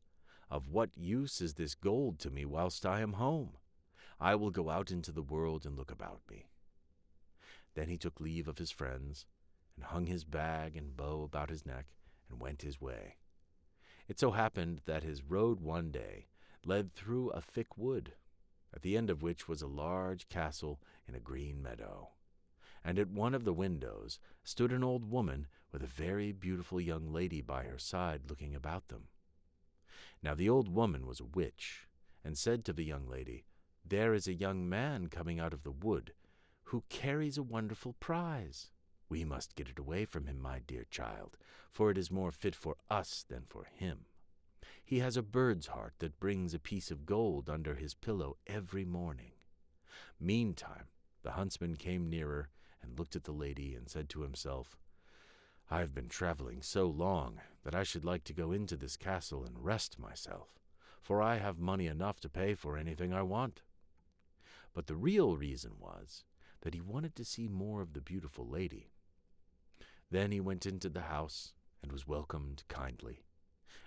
"Of what use is this gold to me whilst I am home? I will go out into the world and look about me." Then he took leave of his friends, and hung his bag and bow about his neck, and went his way. It so happened that his road one day led through a thick wood, at the end of which was a large castle in a green meadow, and at one of the windows stood an old woman with a very beautiful young lady by her side, looking about them. Now the old woman was a witch, and said to the young lady, "There is a young man coming out of the wood, who carries a wonderful prize. We must get it away from him, my dear child, for it is more fit for us than for him. He has a bird's heart that brings a piece of gold under his pillow every morning." Meantime the huntsman came nearer, and looked at the lady, and said to himself, "I have been traveling so long that I should like to go into this castle and rest myself, for I have money enough to pay for anything I want." But the real reason was that he wanted to see more of the beautiful lady. Then he went into the house, and was welcomed kindly,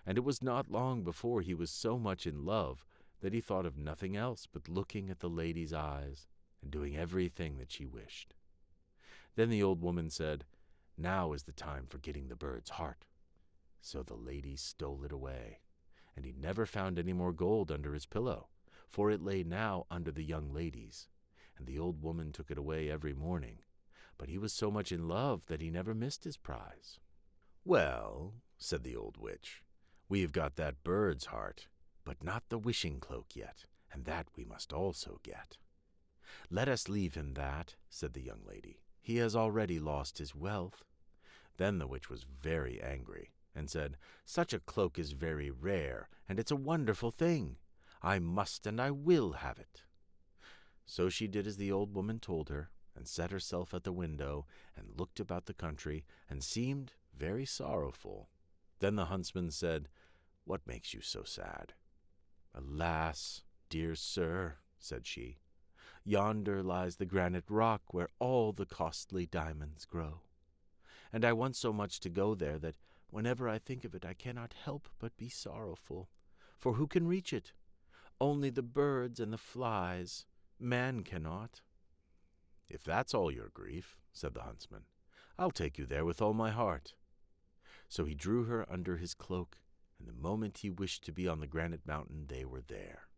and it was not long before he was so much in love that he thought of nothing else but looking at the lady's eyes, and doing everything that she wished. Then the old woman said, "Now is the time for getting the bird's heart." So the lady stole it away, and he never found any more gold under his pillow, for it lay now under the young lady's, and the old woman took it away every morning, but he was so much in love that he never missed his prize. "Well," said the old witch, "we have got that bird's heart, but not the wishing cloak yet, and that we must also get." "Let us leave him that," said the young lady. "He has already lost his wealth." Then the witch was very angry, and said, "Such a cloak is very rare, and it's a wonderful thing. I must and I will have it." So she did as the old woman told her, and set herself at the window, and looked about the country, and seemed very sorrowful. Then the huntsman said, "What makes you so sad?" "Alas, dear sir," said she, "yonder lies the granite rock where all the costly diamonds grow. And I want so much to go there that whenever I think of it I cannot help but be sorrowful. For who can reach it? Only the birds and the flies. Man cannot." "If that's all your grief," said the huntsman, "I'll take you there with all my heart." So he drew her under his cloak, and the moment he wished to be on the granite mountain they were there.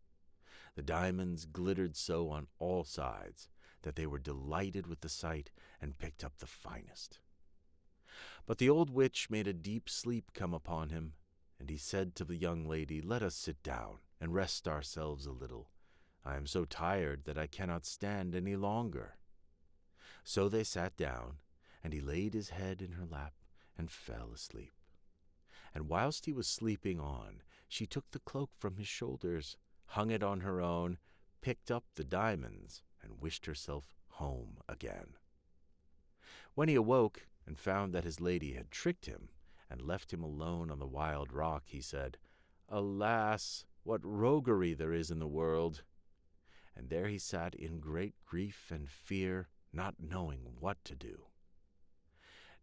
The diamonds glittered so on all sides that they were delighted with the sight, and picked up the finest. But the old witch made a deep sleep come upon him, and he said to the young lady, "Let us sit down and rest ourselves a little. I am so tired that I cannot stand any longer." So they sat down, and he laid his head in her lap and fell asleep. And whilst he was sleeping on, she took the cloak from his shoulders, hung it on her own, picked up the diamonds, and wished herself home again. When he awoke and found that his lady had tricked him and left him alone on the wild rock, he said, "Alas, what roguery there is in the world!" And there he sat in great grief and fear, not knowing what to do.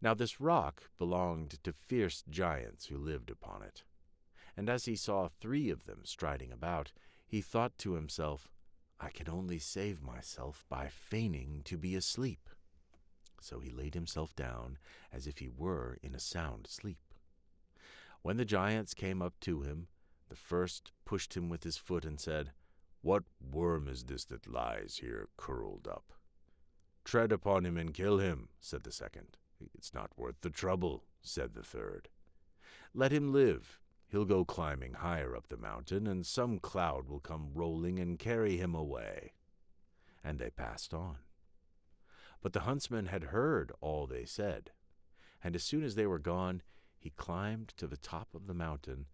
Now this rock belonged to fierce giants who lived upon it. And as he saw 3 of them striding about, he thought to himself, "I can only save myself by feigning to be asleep." So he laid himself down as if he were in a sound sleep. When the giants came up to him, the first pushed him with his foot and said, "What worm is this that lies here curled up?" "Tread upon him and kill him," said the second. "It's not worth the trouble," said the third. "Let him live. He'll go climbing higher up the mountain, and some cloud will come rolling and carry him away." And they passed on. But the huntsman had heard all they said, and as soon as they were gone, he climbed to the top of the mountain,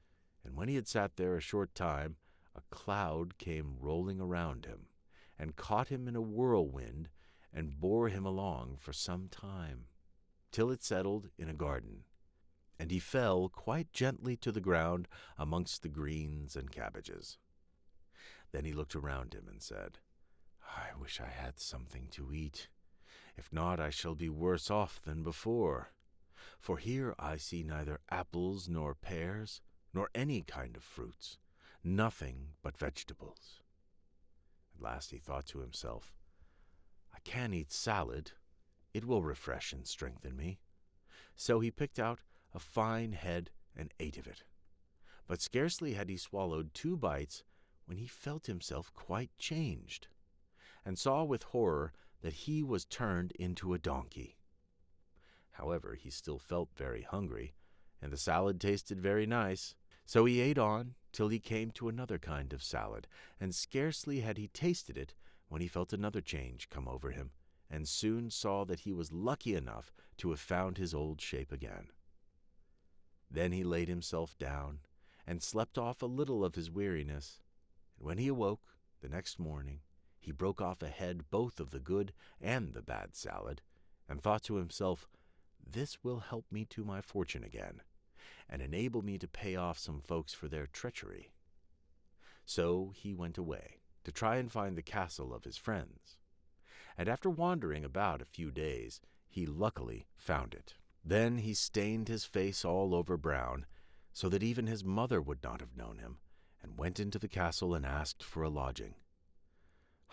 and when he had sat there a short time, a cloud came rolling around him, and caught him in a whirlwind, and bore him along for some time, till it settled in a garden, and he fell quite gently to the ground amongst the greens and cabbages. Then he looked around him and said, "I wish I had something to eat. If not, I shall be worse off than before. For here I see neither apples nor pears, nor any kind of fruits, nothing but vegetables." At last he thought to himself, "I can eat salad. It will refresh and strengthen me." So he picked out a fine head and ate of it. But scarcely had he swallowed 2 bites when he felt himself quite changed, and saw with horror that he was turned into a donkey. However, he still felt very hungry, and the salad tasted very nice, so he ate on till he came to another kind of salad, and scarcely had he tasted it when he felt another change come over him, and soon saw that he was lucky enough to have found his old shape again. Then he laid himself down, and slept off a little of his weariness, and when he awoke the next morning, he broke off a head both of the good and the bad salad, and thought to himself, "This will help me to my fortune again, and enable me to pay off some folks for their treachery." So he went away to try and find the castle of his friends, and after wandering about a few days, he luckily found it. Then he stained his face all over brown, so that even his mother would not have known him, and went into the castle and asked for a lodging.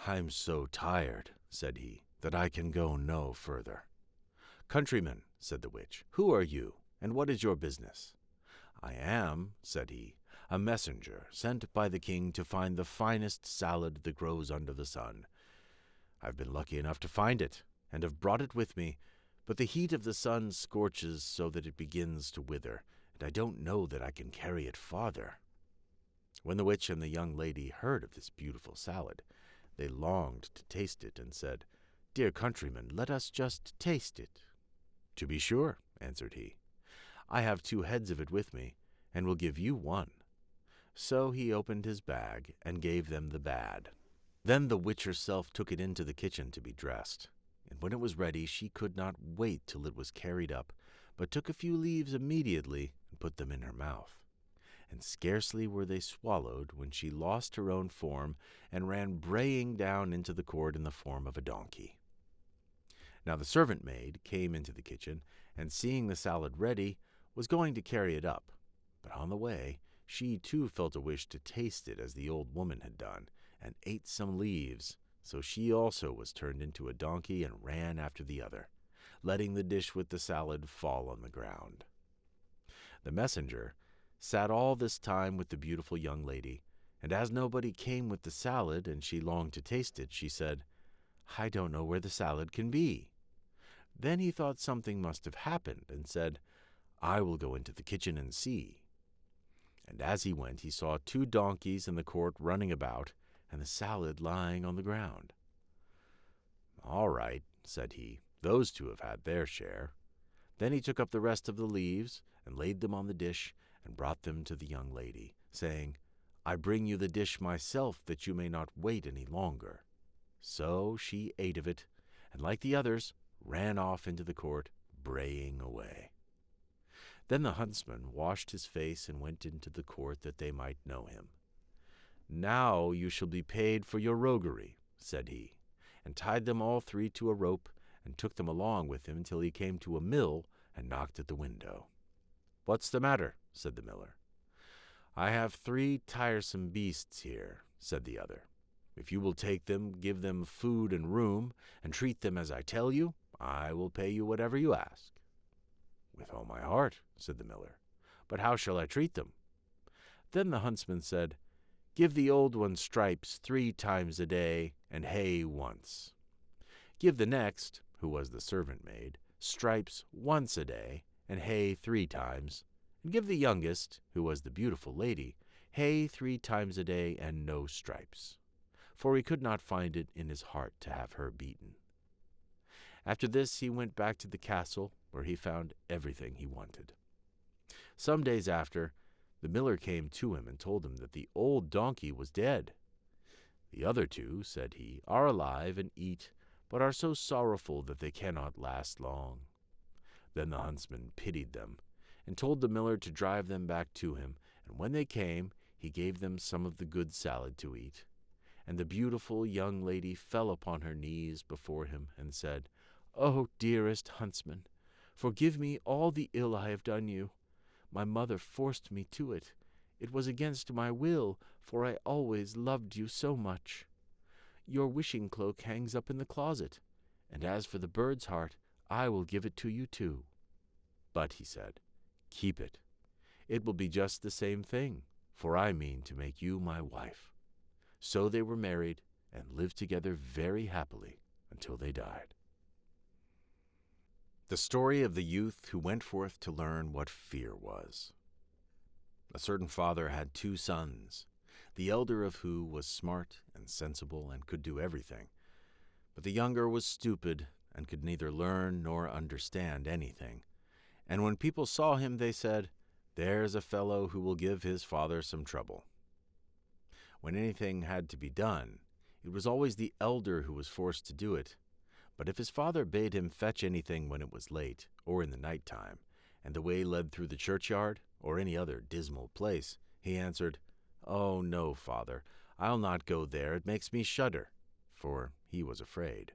"I'm so tired," said he, "that I can go no further." "Countryman," said the witch, "who are you, and what is your business?" "I am," said he, "a messenger sent by the king to find the finest salad that grows under the sun. I've been lucky enough to find it, and have brought it with me, but the heat of the sun scorches so that it begins to wither, and I don't know that I can carry it farther." When the witch and the young lady heard of this beautiful salad, They longed to taste it and said, "Dear countryman, let us just taste it." "To be sure," answered he. "I have 2 heads of it with me, and will give you 1. So he opened his bag and gave them the bad. Then the witch herself took it into the kitchen to be dressed, and when it was ready she could not wait till it was carried up, but took a few leaves immediately and put them in her mouth. And scarcely were they swallowed when she lost her own form and ran braying down into the court in the form of a donkey. Now the servant maid came into the kitchen, and seeing the salad ready, was going to carry it up, but on the way she too felt a wish to taste it as the old woman had done, and ate some leaves, so she also was turned into a donkey and ran after the other, letting the dish with the salad fall on the ground. The messenger sat all this time with the beautiful young lady, and as nobody came with the salad and she longed to taste it, she said, "I don't know where the salad can be." Then he thought something must have happened, and said, "I will go into the kitchen and see." And as he went, he saw 2 donkeys in the court running about, and the salad lying on the ground. "All right," said he, "those 2 have had their share." Then he took up the rest of the leaves, and laid them on the dish, and brought them to the young lady, saying, "I bring you the dish myself, that you may not wait any longer." So she ate of it, and like the others, ran off into the court, braying away. Then the huntsman washed his face and went into the court that they might know him. "Now you shall be paid for your roguery," said he, and tied them all 3 to a rope, and took them along with him till he came to a mill and knocked at the window. "What's the matter?" said the miller. "I have 3 tiresome beasts here," said the other. "If you will take them, give them food and room, and treat them as I tell you, I will pay you whatever you ask." "With all my heart," said the miller. "But how shall I treat them?" Then the huntsman said, "Give the old one stripes 3 times a day, and hay once. Give the next, who was the servant maid, stripes once a day, and hay 3 times. And give the youngest, who was the beautiful lady, hay 3 times a day, and no stripes." For he could not find it in his heart to have her beaten. After this he went back to the castle, where he found everything he wanted. Some days after, the miller came to him and told him that the old donkey was dead. "The other 2," said he, "are alive and eat, but are so sorrowful that they cannot last long." Then the huntsman pitied them, and told the miller to drive them back to him, and when they came, he gave them some of the good salad to eat. And the beautiful young lady fell upon her knees before him, and said, "Oh, dearest huntsman, forgive me all the ill I have done you. My mother forced me to it. It was against my will, for I always loved you so much. Your wishing cloak hangs up in the closet, and as for the bird's heart, I will give it to you too. But," he said, "keep it. It will be just the same thing, for I mean to make you my wife." So they were married and lived together very happily until they died. The story of the youth who went forth to learn what fear was. A certain father had 2 sons, the elder of who was smart and sensible and could do everything, but the younger was stupid and could neither learn nor understand anything. And when people saw him, they said, "There's a fellow who will give his father some trouble." When anything had to be done, it was always the elder who was forced to do it. But if his father bade him fetch anything when it was late, or in the night time, and the way led through the churchyard, or any other dismal place, he answered, "Oh, no, father, I'll not go there, it makes me shudder," for he was afraid.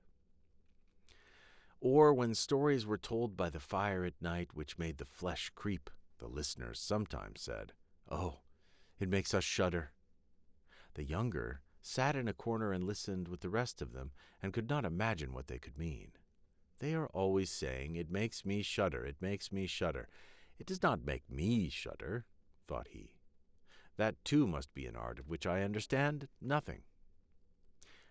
Or when stories were told by the fire at night which made the flesh creep, the listeners sometimes said, "Oh, it makes us shudder." The younger sat in a corner and listened with the rest of them, and could not imagine what they could mean. "They are always saying, 'It makes me shudder, it makes me shudder.' It does not make me shudder," thought he. "That too must be an art of which I understand nothing."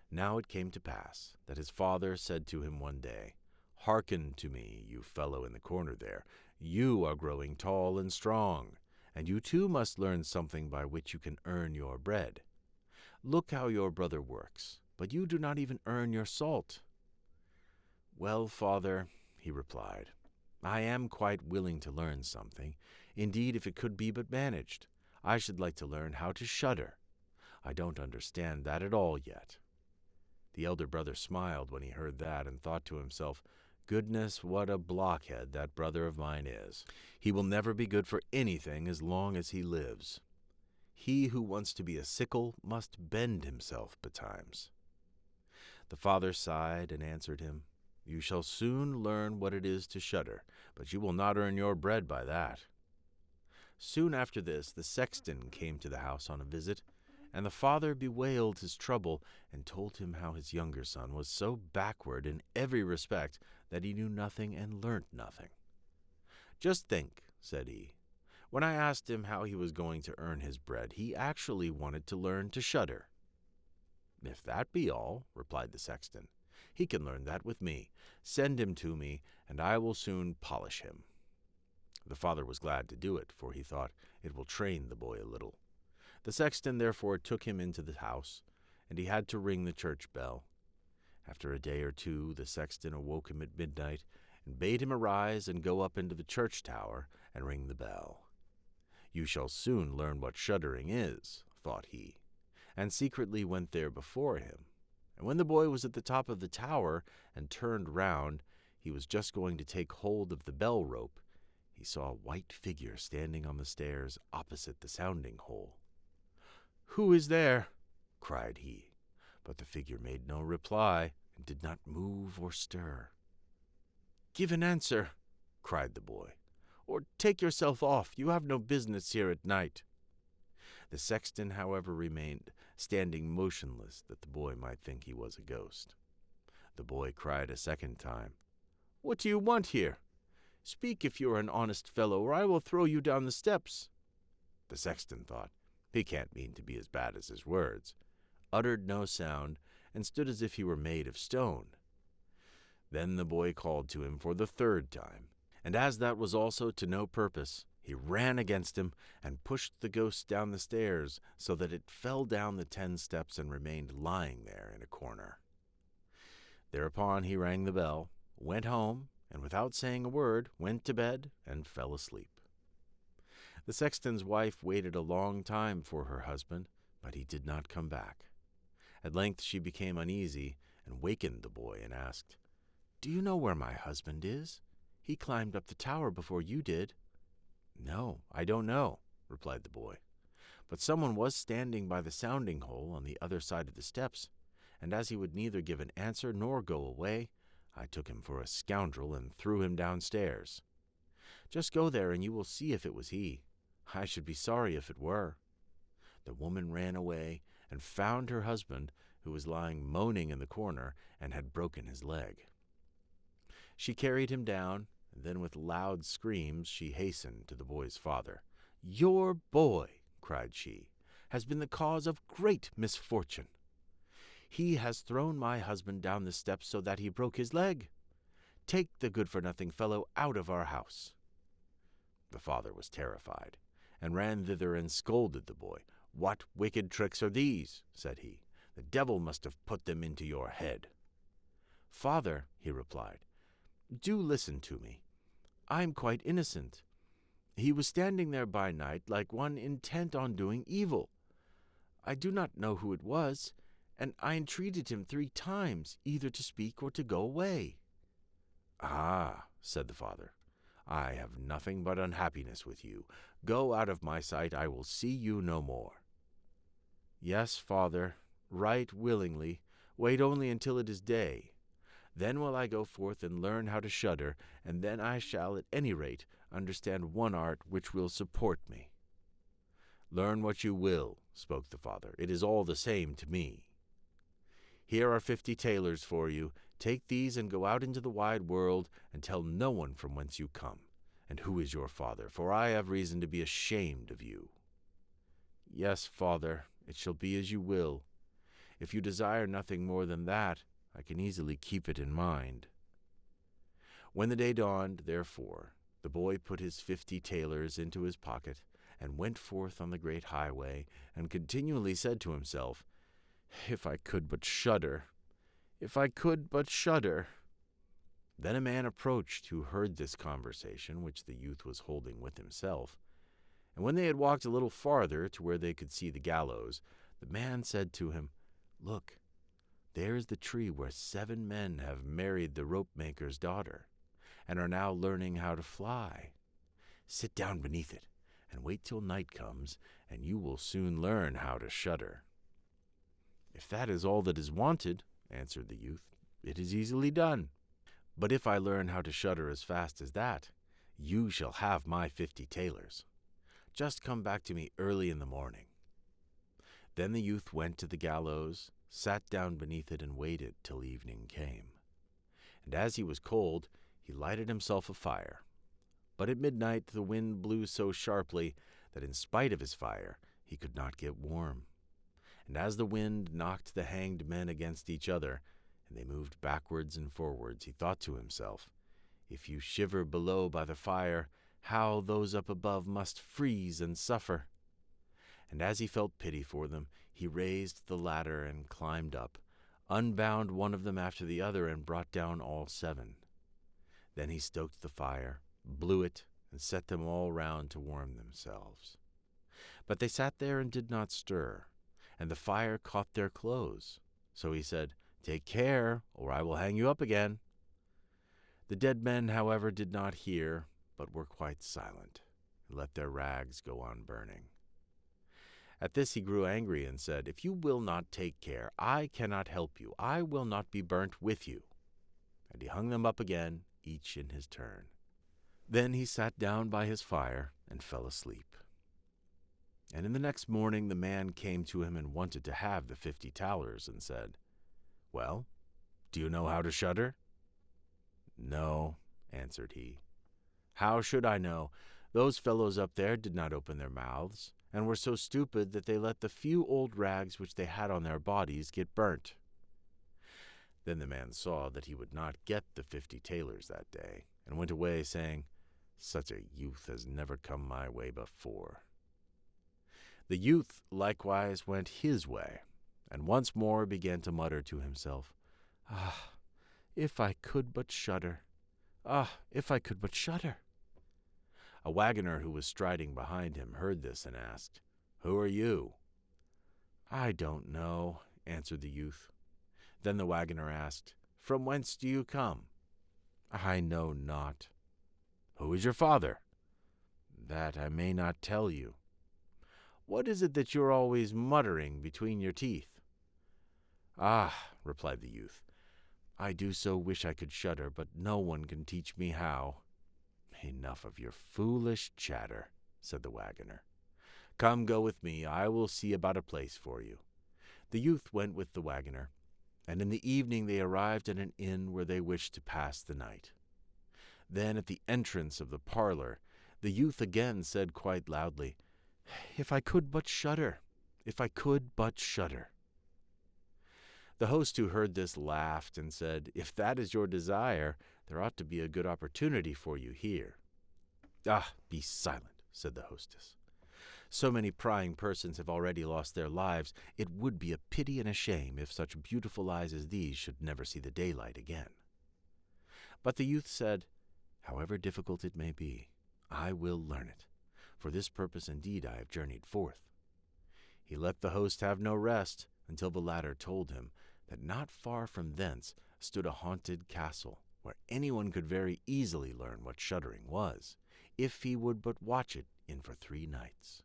Now it came to pass that his father said to him one day, "Hearken to me, you fellow in the corner there. You are growing tall and strong, and you too must learn something by which you can earn your bread. Look how your brother works, but you do not even earn your salt." "Well, father," he replied, "I am quite willing to learn something. Indeed, if it could be but managed, I should like to learn how to shudder. I don't understand that at all yet." The elder brother smiled when he heard that, and thought to himself, "Goodness, what a blockhead that brother of mine is. He will never be good for anything as long as he lives. He who wants to be a sickle must bend himself betimes." The father sighed and answered him, "You shall soon learn what it is to shudder, but you will not earn your bread by that." Soon after this, the sexton came to the house on a visit, and the father bewailed his trouble and told him how his younger son was so backward in every respect that he knew nothing and learnt nothing. "Just think," said he, "when I asked him how he was going to earn his bread, he actually wanted to learn to shudder." "If that be all," replied the sexton, "he can learn that with me. Send him to me, and I will soon polish him." The father was glad to do it, for he thought, "It will train the boy a little." The sexton therefore took him into the house, and he had to ring the church bell. After a day or two, the sexton awoke him at midnight, and bade him arise and go up into the church tower and ring the bell. "You shall soon learn what shuddering is," thought he, and secretly went there before him. And when the boy was at the top of the tower and turned round, he was just going to take hold of the bell rope. He saw a white figure standing on the stairs opposite the sounding hole. "Who is there?" cried he, but the figure made no reply and did not move or stir. "Give an answer," cried the boy, "or take yourself off. You have no business here at night." The sexton, however, remained standing motionless, that the boy might think he was a ghost. The boy cried a second time, "What do you want here? Speak if you are an honest fellow, or I will throw you down the steps." The sexton thought, "He can't mean to be as bad as his words," uttered no sound, and stood as if he were made of stone. Then the boy called to him for the third time, and as that was also to no purpose, he ran against him and pushed the ghost down the stairs, so that it fell down the 10 steps and remained lying there in a corner. Thereupon he rang the bell, went home, and without saying a word, went to bed and fell asleep. The sexton's wife waited a long time for her husband, but he did not come back. At length she became uneasy and wakened the boy and asked, "Do you know where my husband is? He climbed up the tower before you did." "No, I don't know," replied the boy, "but someone was standing by the sounding hole on the other side of the steps, and as he would neither give an answer nor go away, I took him for a scoundrel and threw him downstairs. Just go there and you will see if it was he. I should be sorry if it were." The woman ran away and found her husband, who was lying moaning in the corner and had broken his leg. She carried him down, and then with loud screams she hastened to the boy's father. "Your boy," cried she, "has been the cause of great misfortune. He has thrown my husband down the steps so that he broke his leg. Take the good-for-nothing fellow out of our house." The father was terrified, and ran thither and scolded the boy. "What wicked tricks are these?" said he. "The devil must have put them into your head." "Father," he replied, "do listen to me. I am quite innocent. He was standing there by night like one intent on doing evil. I do not know who it was, and I entreated him 3 times either to speak or to go away." "Ah," said the father, "I have nothing but unhappiness with you. Go out of my sight, I will see you no more." "Yes, father, right willingly. Wait only until it is day. Then will I go forth and learn how to shudder, and then I shall at any rate understand one art which will support me." "Learn what you will," spoke the father, "it is all the same to me. Here are 50 tailors for you. Take these and go out into the wide world, and tell no one from whence you come, and who is your father, for I have reason to be ashamed of you." "Yes, father, it shall be as you will. If you desire nothing more than that, I can easily keep it in mind." When the day dawned, therefore, the boy put his 50 tailors into his pocket, and went forth on the great highway, and continually said to himself, If I could but shudder! If I could but shudder!" Then a man approached who heard this conversation which the youth was holding with himself, and when they had walked a little farther to where they could see the gallows, the man said to him, "Look, there is the tree where 7 men have married the rope-maker's daughter, and are now learning how to fly. Sit down beneath it, and wait till night comes, and you will soon learn how to shudder." "If that is all that is wanted," answered the youth, "it is easily done. But if I learn how to shudder as fast as that, you shall have my 50 thalers. Just come back to me early in the morning." Then the youth went to the gallows, sat down beneath it, and waited till evening came. And as he was cold, he lighted himself a fire. But at midnight the wind blew so sharply that in spite of his fire he could not get warm. And as the wind knocked the hanged men against each other, and they moved backwards and forwards, he thought to himself, "If you shiver below by the fire, how those up above must freeze and suffer." And as he felt pity for them, he raised the ladder and climbed up, unbound one of them after the other, and brought down all 7. Then he stoked the fire, blew it, and set them all round to warm themselves. But they sat there and did not stir, and the fire caught their clothes. So he said, "Take care, or I will hang you up again." The dead men, however, did not hear, but were quite silent, and let their rags go on burning. At this he grew angry and said, "If you will not take care, I cannot help you. I will not be burnt with you." And he hung them up again, each in his turn. Then he sat down by his fire and fell asleep. And in the next morning the man came to him and wanted to have the 50 thalers, and said, "Well, do you know how to shudder?" "No," answered he. "How should I know? Those fellows up there did not open their mouths, and were so stupid that they let the few old rags which they had on their bodies get burnt." Then the man saw that he would not get the 50 thalers that day, and went away, saying, "Such a youth has never come my way before." The youth likewise went his way, and once more began to mutter to himself, "Ah, if I could but shudder! Ah, if I could but shudder!" A wagoner who was striding behind him heard this and asked, "Who are you?" "I don't know," answered the youth. Then the wagoner asked, "From whence do you come?" "I know not." "Who is your father?" "That I may not tell you." "What is it that you're always muttering between your teeth?" "Ah," replied the youth, "I do so wish I could shudder, but no one can teach me how." "Enough of your foolish chatter," said the wagoner. "Come, go with me. I will see about a place for you." The youth went with the wagoner, and in the evening they arrived at an inn where they wished to pass the night. Then at the entrance of the parlor, the youth again said quite loudly, "If I could but shudder! If I could but shudder!" The host who heard this laughed and said, "If that is your desire, there ought to be a good opportunity for you here." "Ah, be silent," said the hostess. "So many prying persons have already lost their lives, it would be a pity and a shame if such beautiful eyes as these should never see the daylight again." But the youth said, "However difficult it may be, I will learn it. For this purpose indeed I have journeyed forth." He let the host have no rest until the latter told him that not far from thence stood a haunted castle, where anyone could very easily learn what shuddering was, if he would but watch it in for 3 nights.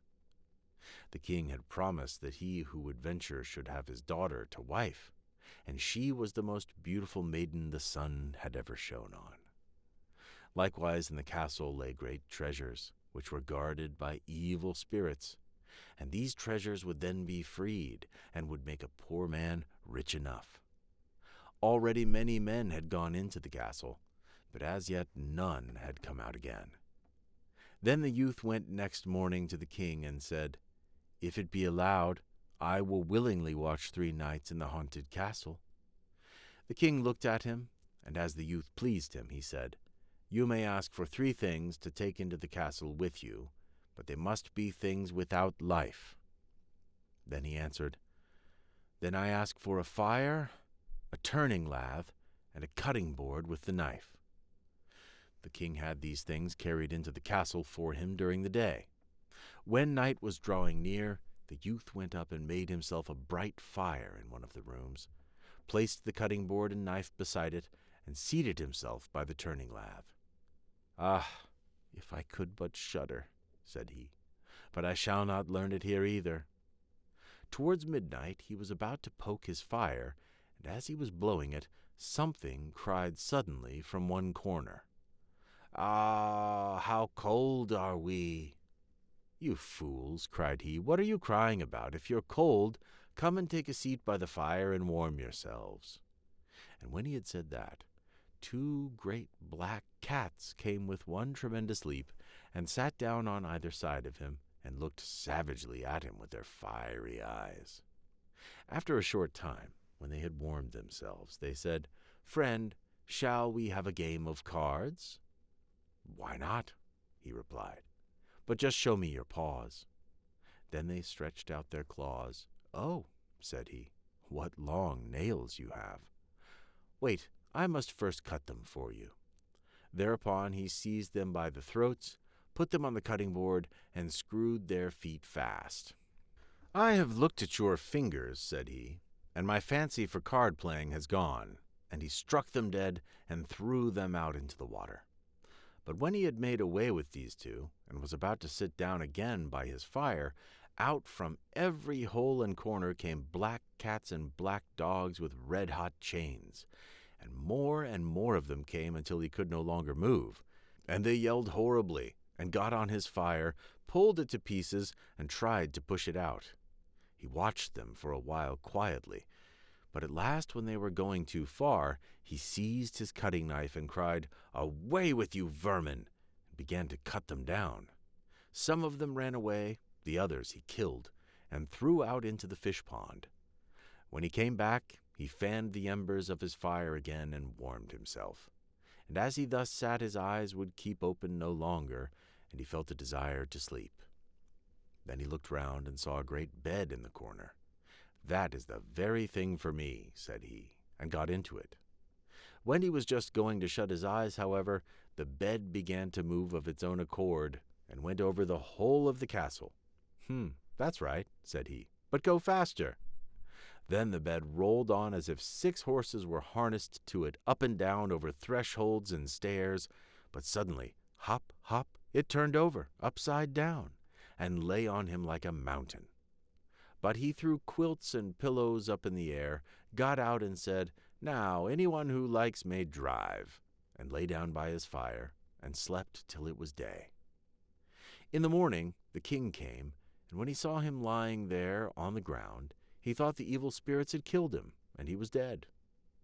The king had promised that he who would venture should have his daughter to wife, and she was the most beautiful maiden the sun had ever shone on. Likewise in the castle lay great treasures, which were guarded by evil spirits, and these treasures would then be freed, and would make a poor man rich enough. Already many men had gone into the castle, but as yet none had come out again. Then the youth went next morning to the king and said, "If it be allowed, I will willingly watch 3 nights in the haunted castle." The king looked at him, and as the youth pleased him, he said, "You may ask for 3 things to take into the castle with you, but they must be things without life." Then he answered, Then I ask for a fire, a turning lathe, and a cutting board with the knife. The king had these things carried into the castle for him during the day. When night was drawing near, the youth went up and made himself a bright fire in one of the rooms, placed the cutting board and knife beside it, and seated himself by the turning lathe. "Ah, if I could but shudder," said he, "but I shall not learn it here either." Towards midnight he was about to poke his fire, and as he was blowing it, something cried suddenly from one corner. "Ah, how cold are we!" "You fools," cried he, "what are you crying about? If you're cold, come and take a seat by the fire and warm yourselves." And when he had said that, 2 great black cats came with one tremendous leap and sat down on either side of him and looked savagely at him with their fiery eyes. After a short time, when they had warmed themselves, they said, "Friend, shall we have a game of cards?" "Why not?" he replied. "But just show me your paws." Then they stretched out their claws. "Oh," said he, "what long nails you have! Wait, I must first cut them for you." Thereupon he seized them by the throats, put them on the cutting board, and screwed their feet fast. "I have looked at your fingers," said he, "and my fancy for card-playing has gone." And he struck them dead and threw them out into the water. But when he had made away with these 2, and was about to sit down again by his fire, out from every hole and corner came black cats and black dogs with red-hot chains, and more of them came until he could no longer move, and they yelled horribly, and got on his fire, pulled it to pieces, and tried to push it out. He watched them for a while quietly, but at last, when they were going too far, he seized his cutting knife and cried, "Away with you, vermin!" and began to cut them down. Some of them ran away, the others he killed, and threw out into the fish pond. When he came back, he fanned the embers of his fire again and warmed himself. And as he thus sat, his eyes would keep open no longer, and he felt a desire to sleep. Then he looked round and saw a great bed in the corner. "That is the very thing for me," said he, and got into it. When he was just going to shut his eyes, however, the bed began to move of its own accord, and went over the whole of the castle. That's right," said he, "but go faster." Then the bed rolled on as if 6 horses were harnessed to it, up and down over thresholds and stairs, but suddenly, hop, hop, it turned over, upside down, and lay on him like a mountain. But he threw quilts and pillows up in the air, got out and said, "Now, anyone who likes may drive," and lay down by his fire, and slept till it was day. In the morning the king came, and when he saw him lying there on the ground, he thought the evil spirits had killed him, and he was dead.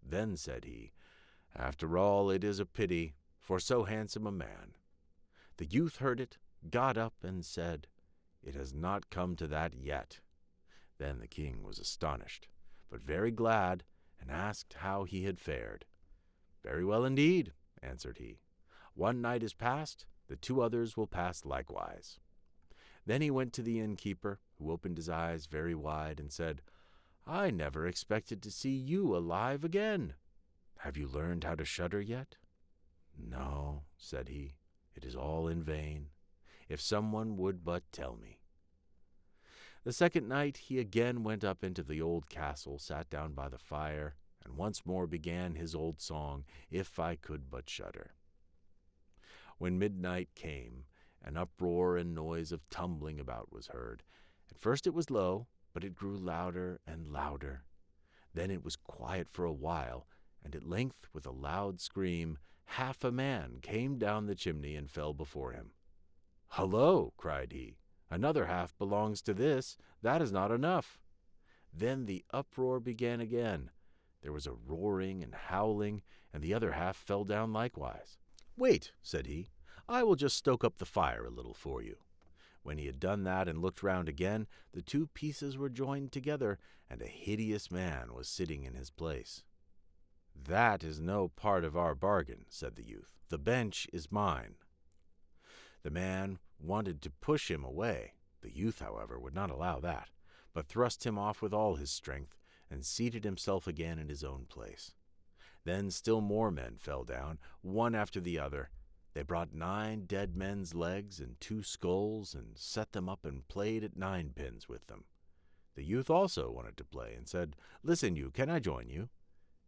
Then said he, "After all, it is a pity, for so handsome a man." The youth heard it, got up, and said, "It has not come to that yet." Then the king was astonished, but very glad, and asked how he had fared. "Very well indeed," answered he. "One night is past, the 2 others will pass likewise." Then he went to the innkeeper, who opened his eyes very wide, and said, "I never expected to see you alive again. Have you learned how to shudder yet?" "No," said he, "it is all in vain. If someone would but tell me." The second night he again went up into the old castle, sat down by the fire, and once more began his old song, "If I Could But Shudder." When midnight came, an uproar and noise of tumbling about was heard. At first it was low, but it grew louder and louder. Then it was quiet for a while, and at length, with a loud scream, half a man came down the chimney and fell before him. "Hullo!" cried he. "Another half belongs to this. That is not enough." Then the uproar began again. There was a roaring and howling, and the other half fell down likewise. "Wait," said he, "I will just stoke up the fire a little for you." When he had done that and looked round again, the 2 pieces were joined together, and a hideous man was sitting in his place. "That is no part of our bargain," said the youth. "The bench is mine." The man wanted to push him away. The youth, however, would not allow that, but thrust him off with all his strength, and seated himself again in his own place. Then still more men fell down, one after the other. They brought 9 dead men's legs and 2 skulls and set them up and played at 9-pins with them. The youth also wanted to play and said, "Listen, can I join you?"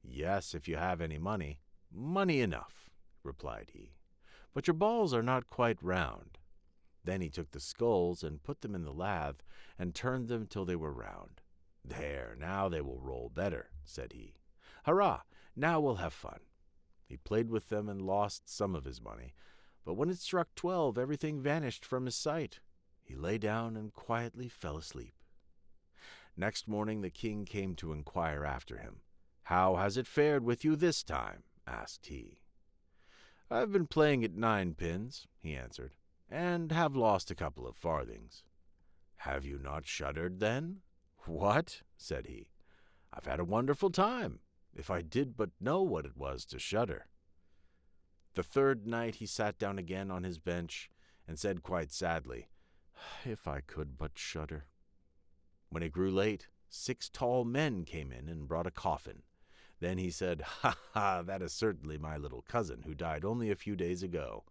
"Yes, if you have any money." "Money enough," replied he. "But your balls are not quite round." Then he took the skulls and put them in the lathe and turned them till they were round. "There, now they will roll better," said he. "Hurrah, now we'll have fun." He played with them and lost some of his money, but when it struck 12, everything vanished from his sight. He lay down and quietly fell asleep. Next morning the king came to inquire after him. "How has it fared with you this time?" asked he. "I've been playing at 9-pins," he answered, "and have lost a couple of farthings." "Have you not shuddered, then?" "What?" said he. "I've had a wonderful time, if I did but know what it was to shudder." The 3rd night he sat down again on his bench and said quite sadly, "If I could but shudder." When it grew late, 6 tall men came in and brought a coffin. Then he said, "Ha, ha, that is certainly my little cousin, who died only a few days ago."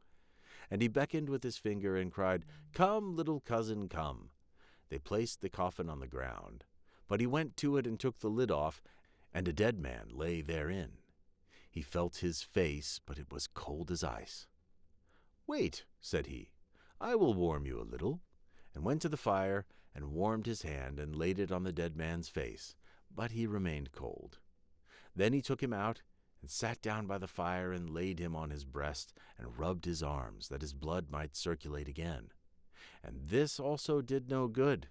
And he beckoned with his finger and cried, "Come, little cousin, come." They placed the coffin on the ground, but he went to it and took the lid off, and a dead man lay therein. He felt his face, but it was cold as ice. "Wait," said he, "I will warm you a little," and went to the fire and warmed his hand and laid it on the dead man's face, but he remained cold. Then he took him out and sat down by the fire and laid him on his breast and rubbed his arms, that his blood might circulate again. And this also did no good.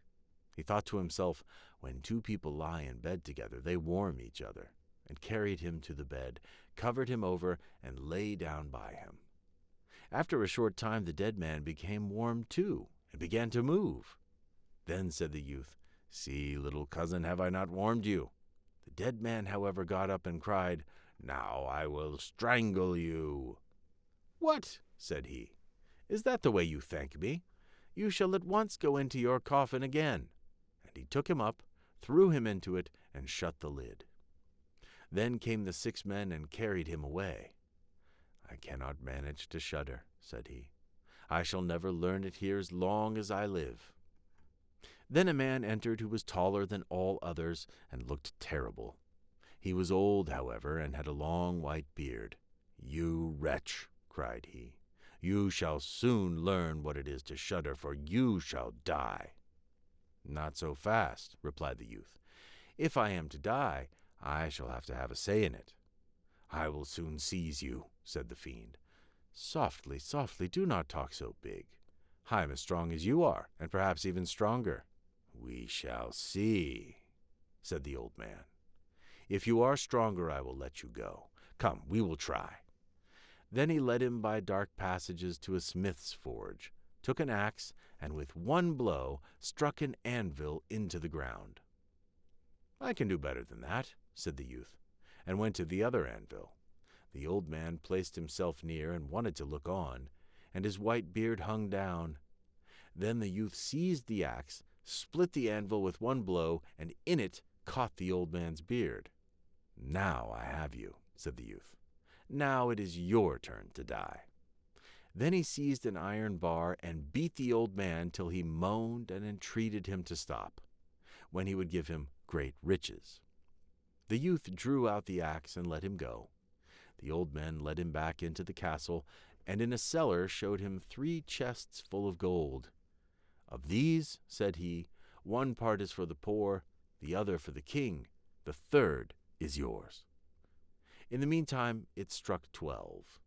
He thought to himself, when 2 people lie in bed together, they warm each other, and carried him to the bed, covered him over, and lay down by him. After a short time the dead man became warm too, and began to move. Then said the youth, "See, little cousin, have I not warmed you?" The dead man, however, got up and cried, "Now I will strangle you." "What?" said he. "Is that the way you thank me? You shall at once go into your coffin again." And he took him up, threw him into it, and shut the lid. Then came the 6 men and carried him away. "I cannot manage to shudder," said he. "I shall never learn it here as long as I live." Then a man entered who was taller than all others and looked terrible. He was old, however, and had a long white beard. "You wretch," cried he, "you shall soon learn what it is to shudder, for you shall die." "Not so fast," replied the youth. "If I am to die, I shall have to have a say in it." "I will soon seize you," said the fiend. "Softly, softly, do not talk so big. I am as strong as you are, and perhaps even stronger." "We shall see," said the old man. "If you are stronger, I will let you go. Come, we will try." Then he led him by dark passages to a smith's forge, took an axe, and with one blow struck an anvil into the ground. "I can do better than that," said the youth, and went to the other anvil. The old man placed himself near and wanted to look on, and his white beard hung down. Then the youth seized the axe, split the anvil with one blow, and in it caught the old man's beard. "Now I have you," said the youth. "Now it is your turn to die." Then he seized an iron bar and beat the old man till he moaned and entreated him to stop, when he would give him great riches. The youth drew out the axe and let him go. The old men led him back into the castle, and in a cellar showed him 3 chests full of gold. "Of these," said he, "one part is for the poor, the other for the king, the 3rd is yours." In the meantime it struck 12,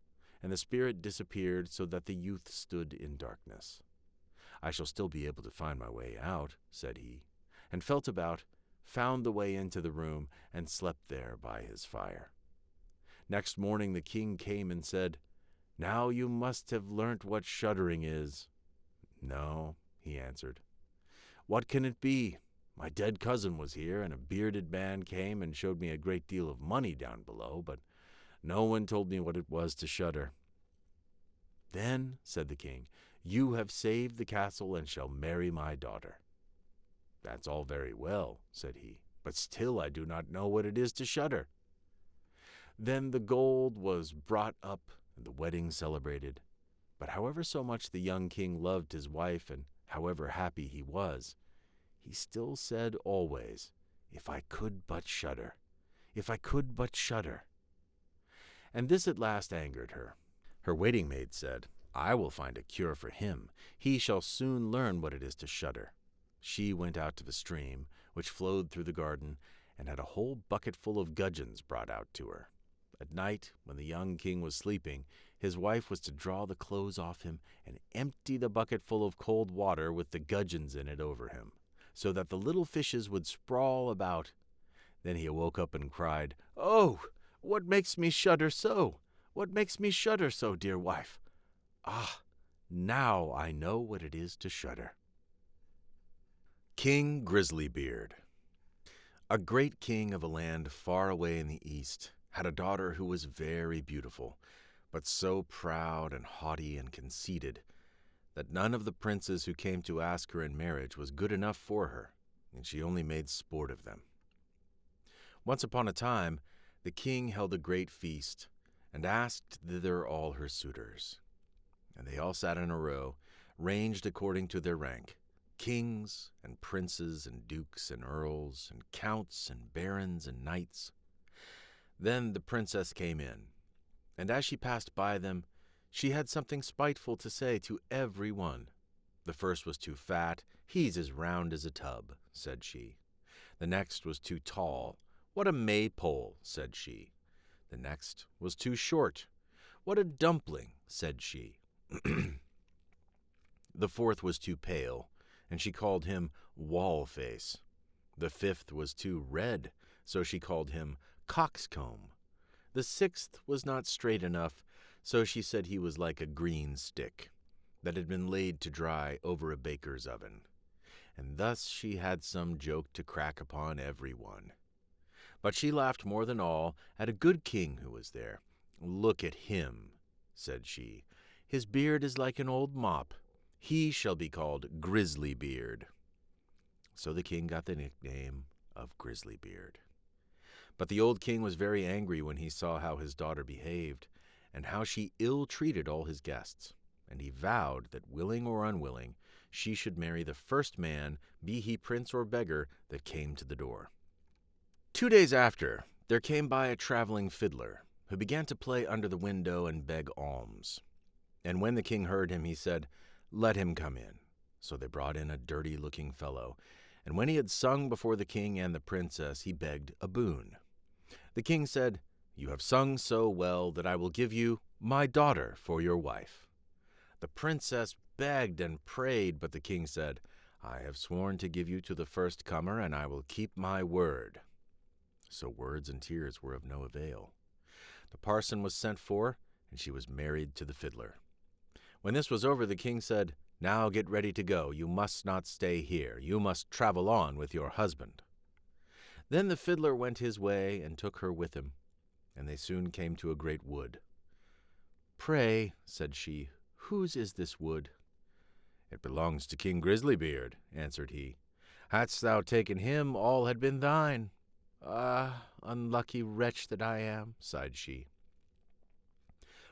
and the spirit disappeared so that the youth stood in darkness. "I shall still be able to find my way out," said he, and felt about, found the way into the room, and slept there by his fire. Next morning the king came and said, "Now you must have learnt what shuddering is." "No," he answered. "What can it be? My dead cousin was here, and a bearded man came and showed me a great deal of money down below, but no one told me what it was to shudder." "Then," said the king, "you have saved the castle and shall marry my daughter." "That's all very well," said he, but still I do not know what it is to shudder." Then the gold was brought up and the wedding celebrated. But however so much the young king loved his wife and however happy he was, he still said always, "If I could but shudder, if I could but shudder." And this at last angered her. Her waiting maid said, "I will find a cure for him. He shall soon learn what it is to shudder." She went out to the stream, which flowed through the garden, and had a whole bucket full of gudgeons brought out to her. At night, when the young king was sleeping, his wife was to draw the clothes off him and empty the bucket full of cold water with the gudgeons in it over him, so that the little fishes would sprawl about. Then he awoke up and cried, "Oh, what makes me shudder so? What makes me shudder so, dear wife? Ah, now I know what it is to shudder." King Grizzlybeard. A great king of a land far away in the east had a daughter who was very beautiful, but so proud and haughty and conceited that none of the princes who came to ask her in marriage was good enough for her, and she only made sport of them. Once upon a time, the king held a great feast and asked thither all her suitors. And they all sat in a row, ranged according to their rank, kings and princes and dukes and earls and counts and barons and knights. Then the princess came in, and as she passed by them, she had something spiteful to say to every one. The first was too fat. "He's as round as a tub," said she. The next was too tall. "What a maypole," said she. The next was too short. "What a dumpling," said she. The fourth was too pale, and she called him Wall-face. The fifth was too red, so she called him Coxcomb. The sixth was not straight enough, so she said he was like a green stick that had been laid to dry over a baker's oven. And thus she had some joke to crack upon every one. But she laughed more than all at a good king who was there. "Look at him," said she. "His beard is like an old mop. He shall be called Grizzlybeard." So the king got the nickname of Grizzlybeard. But the old king was very angry when he saw how his daughter behaved, and how she ill-treated all his guests, and he vowed that, willing or unwilling, she should marry the first man, be he prince or beggar, that came to the door. 2 days after, there came by a traveling fiddler, who began to play under the window and beg alms. And when the king heard him, he said, "Let him come in." So they brought in a dirty-looking fellow, and when he had sung before the king and the princess, he begged a boon. The king said, "You have sung so well that I will give you my daughter for your wife." The princess begged and prayed, but the king said, "I have sworn to give you to the first comer, and I will keep my word." So words and tears were of no avail. The parson was sent for, and she was married to the fiddler. When this was over, the king said, "Now get ready to go. You must not stay here. You must travel on with your husband." Then the fiddler went his way and took her with him, and they soon came to a great wood. "Pray," said she, "whose is this wood?" "It belongs to King Grizzlybeard," answered he. "Hadst thou taken him, all had been thine." "Ah, unlucky wretch that I am," sighed she.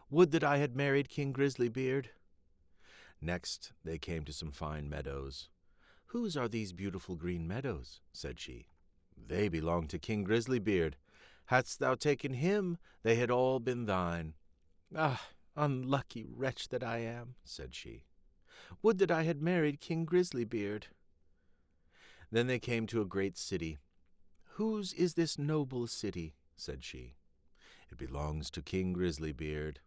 "Would that I had married King Grizzlybeard." Next they came to some fine meadows. "Whose are these beautiful green meadows?" said she. "They belong to King Grizzlybeard. Hadst thou taken him, they had all been thine." "Ah, unlucky wretch that I am," said she. "Would that I had married King Grizzlybeard." Then they came to a great city. "Whose is this noble city?" said she. "It belongs to King Grizzlybeard.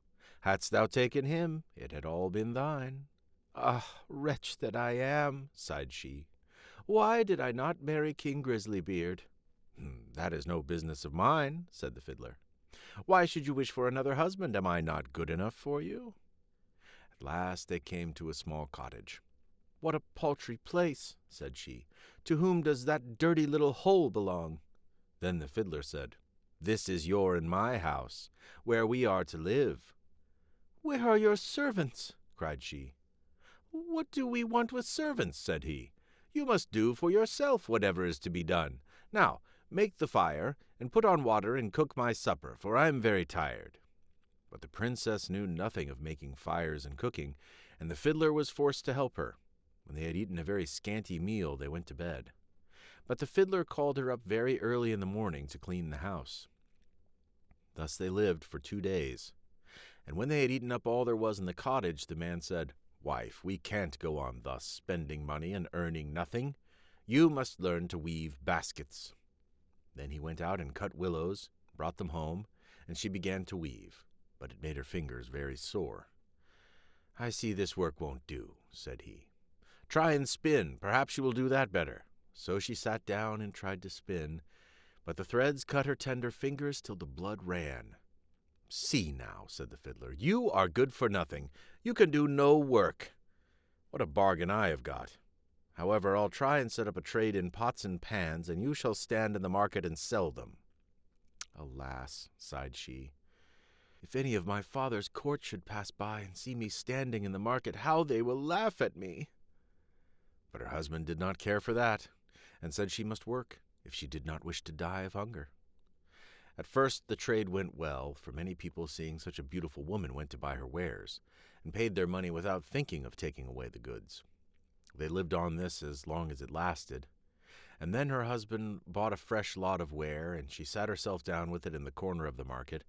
Hadst thou taken him, it had all been thine." "Ah, wretch that I am," sighed she. "Why did I not marry King Grizzlybeard?" "That is no business of mine," said the fiddler. "Why should you wish for another husband? Am I not good enough for you?" At last they came to a small cottage. "What a paltry place," said she. "To whom does that dirty little hole belong?" Then the fiddler said, "This is your and my house, where we are to live." "Where are your servants?" cried she. "What do we want with servants?" said he. "You must do for yourself whatever is to be done. Now, make the fire, and put on water and cook my supper, for I am very tired." But the princess knew nothing of making fires and cooking, and the fiddler was forced to help her. When they had eaten a very scanty meal, they went to bed. But the fiddler called her up very early in the morning to clean the house. Thus they lived for 2 days. And when they had eaten up all there was in the cottage, the man said, "Wife, we can't go on thus, spending money and earning nothing. You must learn to weave baskets." Then he went out and cut willows, brought them home, and she began to weave, but it made her fingers very sore. "I see this work won't do," said he. "Try and spin, perhaps you will do that better." So she sat down and tried to spin, but the threads cut her tender fingers till the blood ran. "See now," said the fiddler, "you are good for nothing. You can do no work. What a bargain I have got. However, I'll try and set up a trade in pots and pans, and you shall stand in the market and sell them." "Alas," sighed she, "if any of my father's court should pass by and see me standing in the market, how they will laugh at me." But her husband did not care for that, and said she must work if she did not wish to die of hunger. At first the trade went well, for many people, seeing such a beautiful woman, went to buy her wares, and paid their money without thinking of taking away the goods. They lived on this as long as it lasted, and then her husband bought a fresh lot of ware, and she sat herself down with it in the corner of the market.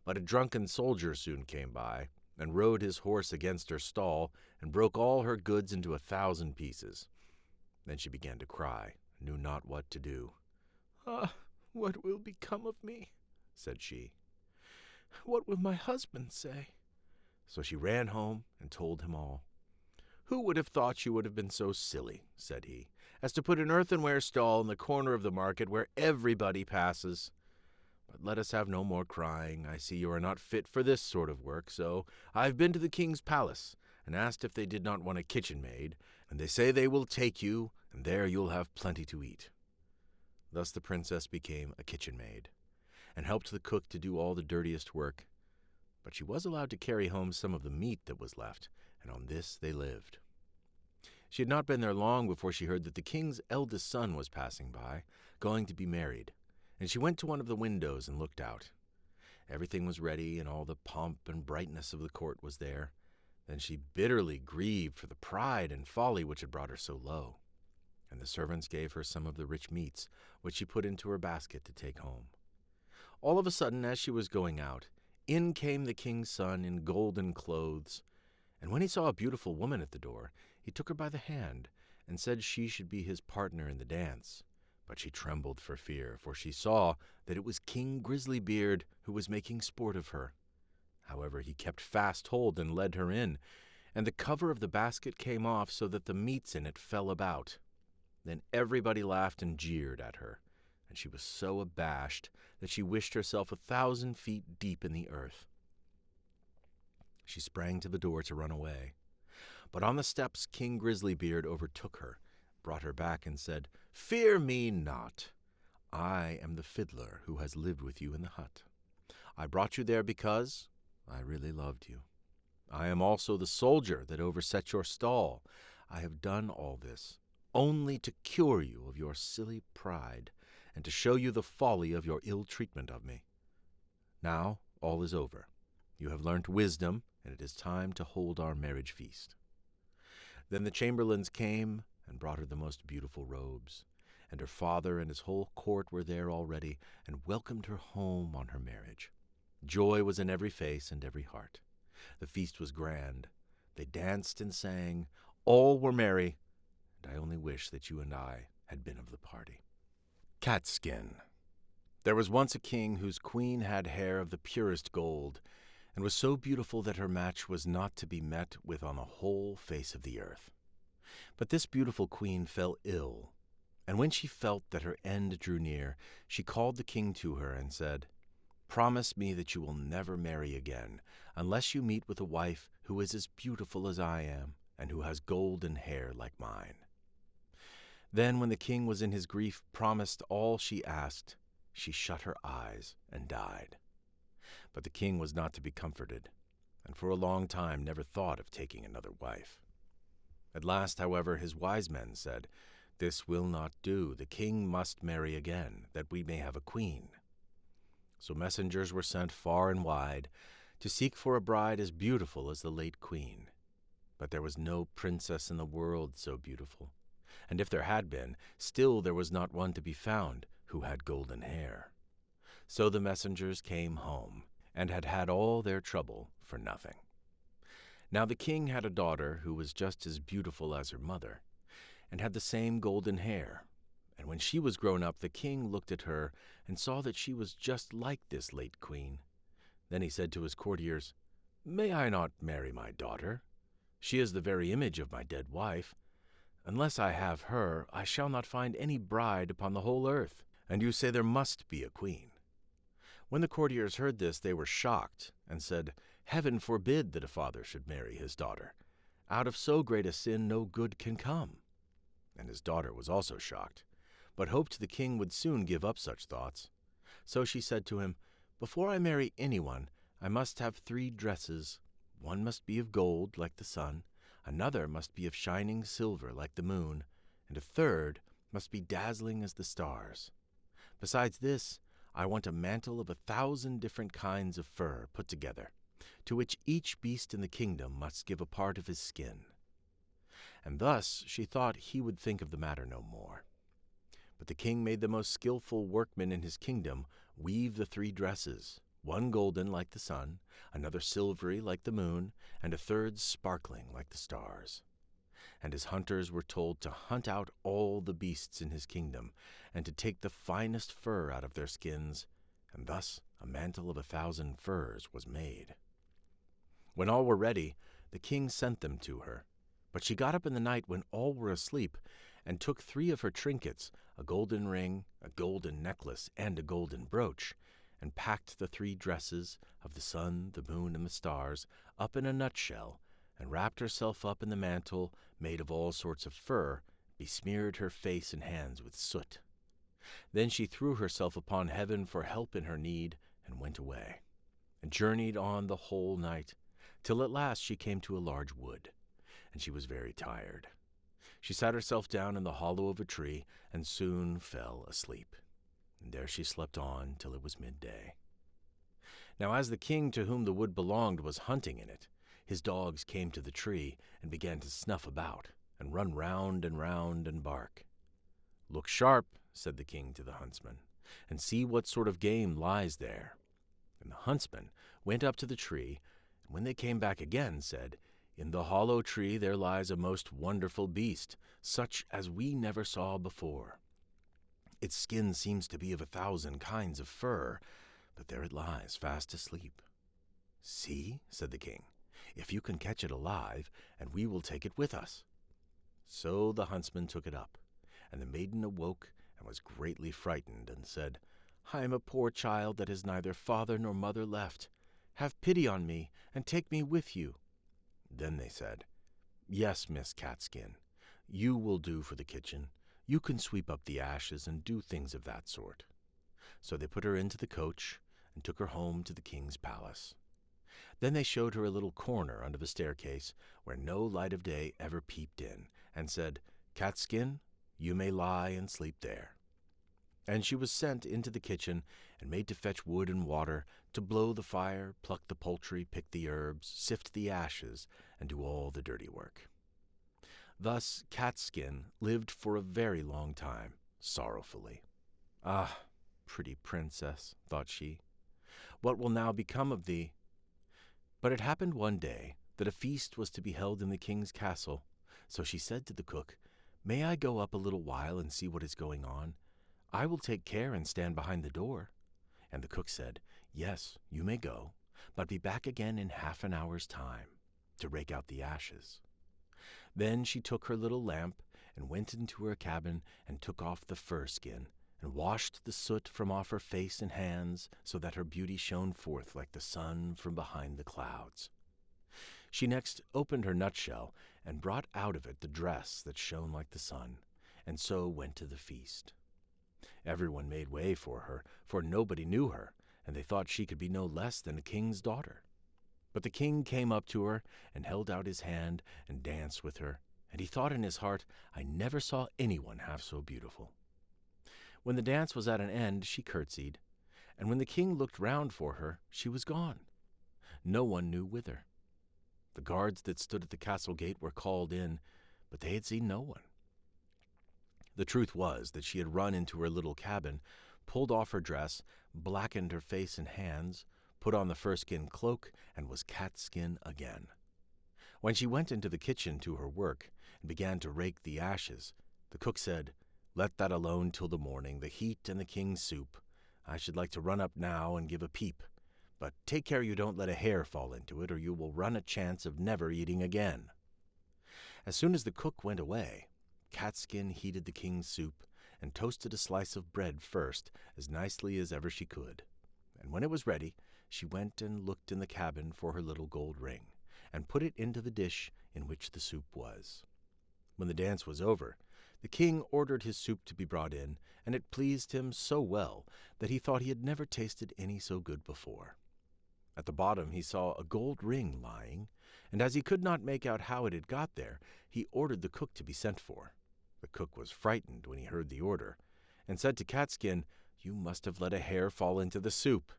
But a drunken soldier soon came by, and rode his horse against her stall, and broke all her goods into 1,000 pieces. Then she began to cry, and knew not what to do. "Ah, what will become of me?" said she. "What will my husband say?" So she ran home and told him all. "Who would have thought you would have been so silly," said he, "as to put an earthenware stall in the corner of the market where everybody passes? But let us have no more crying. I see you are not fit for this sort of work, so I've been to the king's palace and asked if they did not want a kitchen maid, and they say they will take you, and there you'll have plenty to eat." Thus the princess became a kitchen maid, and helped the cook to do all the dirtiest work. But she was allowed to carry home some of the meat that was left, and on this they lived. She had not been there long before she heard that the king's eldest son was passing by, going to be married, and she went to one of the windows and looked out. Everything was ready, and all the pomp and brightness of the court was there. Then she bitterly grieved for the pride and folly which had brought her so low, and the servants gave her some of the rich meats, which she put into her basket to take home. All of a sudden, as she was going out, in came the king's son in golden clothes, and when he saw a beautiful woman at the door, he took her by the hand, and said she should be his partner in the dance. But she trembled for fear, for she saw that it was King Grisly who was making sport of her. However, he kept fast hold and led her in, and the cover of the basket came off so that the meats in it fell about. Then everybody laughed and jeered at her, and she was so abashed that she wished herself 1,000 feet deep in the earth. She sprang to the door to run away, but on the steps King Grisly overtook her, brought her back, and said, "Fear me not. I am the fiddler who has lived with you in the hut. I brought you there because I really loved you. I am also the soldier that overset your stall. I have done all this only to cure you of your silly pride, and to show you the folly of your ill treatment of me. Now all is over. You have learnt wisdom, and it is time to hold our marriage feast." Then the chamberlains came and brought her the most beautiful robes, and her father and his whole court were there already, and welcomed her home on her marriage. Joy was in every face and every heart. The feast was grand. They danced and sang. All were merry, and I only wish that you and I had been of the party. CatSkin. There was once a king whose queen had hair of the purest gold, and was so beautiful that her match was not to be met with on the whole face of the earth. But this beautiful queen fell ill, and when she felt that her end drew near, she called the king to her and said, "Promise me that you will never marry again, unless you meet with a wife who is as beautiful as I am, and who has golden hair like mine." Then, when the king was in his grief promised all she asked, she shut her eyes and died. But the king was not to be comforted, and for a long time never thought of taking another wife. At last, however, his wise men said, "This will not do. The king must marry again, that we may have a queen." So messengers were sent far and wide to seek for a bride as beautiful as the late queen. But there was no princess in the world so beautiful, and if there had been, still there was not one to be found who had golden hair. So the messengers came home, and had had all their trouble for nothing. Now the king had a daughter who was just as beautiful as her mother, and had the same golden hair. And when she was grown up, the king looked at her and saw that she was just like this late queen. Then he said to his courtiers, "May I not marry my daughter? She is the very image of my dead wife. Unless I have her, I shall not find any bride upon the whole earth. And you say there must be a queen." When the courtiers heard this, they were shocked, and said, "Heaven forbid that a father should marry his daughter. Out of so great a sin no good can come." And his daughter was also shocked, but hoped the king would soon give up such thoughts. So she said to him, "Before I marry anyone, I must have 3 dresses. One must be of gold, like the sun, another must be of shining silver, like the moon, and a third must be dazzling as the stars. Besides this, I want a mantle of 1,000 different kinds of fur put together, to which each beast in the kingdom must give a part of his skin." And thus she thought he would think of the matter no more. But the king made the most skillful workmen in his kingdom weave the 3 dresses, one golden like the sun, another silvery like the moon, and a third sparkling like the stars. And his hunters were told to hunt out all the beasts in his kingdom, and to take the finest fur out of their skins, and thus a mantle of 1,000 furs was made. When all were ready, the king sent them to her. But she got up in the night when all were asleep, and took 3 of her trinkets, a golden ring, a golden necklace, and a golden brooch, and packed the 3 dresses of the sun, the moon, and the stars up in a nutshell, and wrapped herself up in the mantle made of all sorts of fur, besmeared her face and hands with soot. Then she threw herself upon heaven for help in her need, and went away, and journeyed on the whole night, till at last she came to a large wood, and she was very tired. She sat herself down in the hollow of a tree, and soon fell asleep. And there she slept on till it was midday. Now as the king to whom the wood belonged was hunting in it, his dogs came to the tree, and began to snuff about, and run round and bark. "Look sharp," said the king to the huntsman, "and see what sort of game lies there." And the huntsman went up to the tree, and when they came back again, said, "In the hollow tree there lies a most wonderful beast, such as we never saw before. Its skin seems to be of 1,000 kinds of fur, but there it lies, fast asleep." "See," said the king, "if you can catch it alive, and we will take it with us." So the huntsman took it up, and the maiden awoke and was greatly frightened, and said, "I am a poor child that has neither father nor mother left. Have pity on me, and take me with you." Then they said, "Yes, Miss CatSkin, you will do for the kitchen. You can sweep up the ashes and do things of that sort." So they put her into the coach, and took her home to the king's palace. Then they showed her a little corner under the staircase, where no light of day ever peeped in, and said, "CatSkin, you may lie and sleep there." And she was sent into the kitchen, and made to fetch wood and water, to blow the fire, pluck the poultry, pick the herbs, sift the ashes, and do all the dirty work. Thus CatSkin lived for a very long time, sorrowfully. "Ah, pretty princess," thought she, "what will now become of thee?" But it happened one day that a feast was to be held in the king's castle, so she said to the cook, "May I go up a little while and see what is going on? I will take care and stand behind the door." And the cook said, "Yes, you may go, but be back again in half an hour's time, to rake out the ashes." Then she took her little lamp, and went into her cabin, and took off the fur skin, and washed the soot from off her face and hands, so that her beauty shone forth like the sun from behind the clouds. She next opened her nutshell, and brought out of it the dress that shone like the sun, and so went to the feast. Everyone made way for her, for nobody knew her, and they thought she could be no less than a king's daughter. But the king came up to her, and held out his hand, and danced with her, and he thought in his heart, "I never saw anyone half so beautiful." When the dance was at an end, she curtsied, and when the king looked round for her, she was gone. No one knew whither. The guards that stood at the castle gate were called in, but they had seen no one. The truth was that she had run into her little cabin, pulled off her dress, blackened her face and hands, put on the fur-skin cloak, and was CatSkin again. When she went into the kitchen to her work and began to rake the ashes, the cook said, "Let that alone till the morning, the heat and the king's soup. I should like to run up now and give a peep, but take care you don't let a hair fall into it, or you will run a chance of never eating again." As soon as the cook went away, CatSkin heated the king's soup and toasted a slice of bread first as nicely as ever she could, and when it was ready, she went and looked in the cabin for her little gold ring, and put it into the dish in which the soup was. When the dance was over, the king ordered his soup to be brought in, and it pleased him so well that he thought he had never tasted any so good before. At the bottom he saw a gold ring lying, and as he could not make out how it had got there, he ordered the cook to be sent for. The cook was frightened when he heard the order, and said to CatSkin, "You must have let a hair fall into the soup.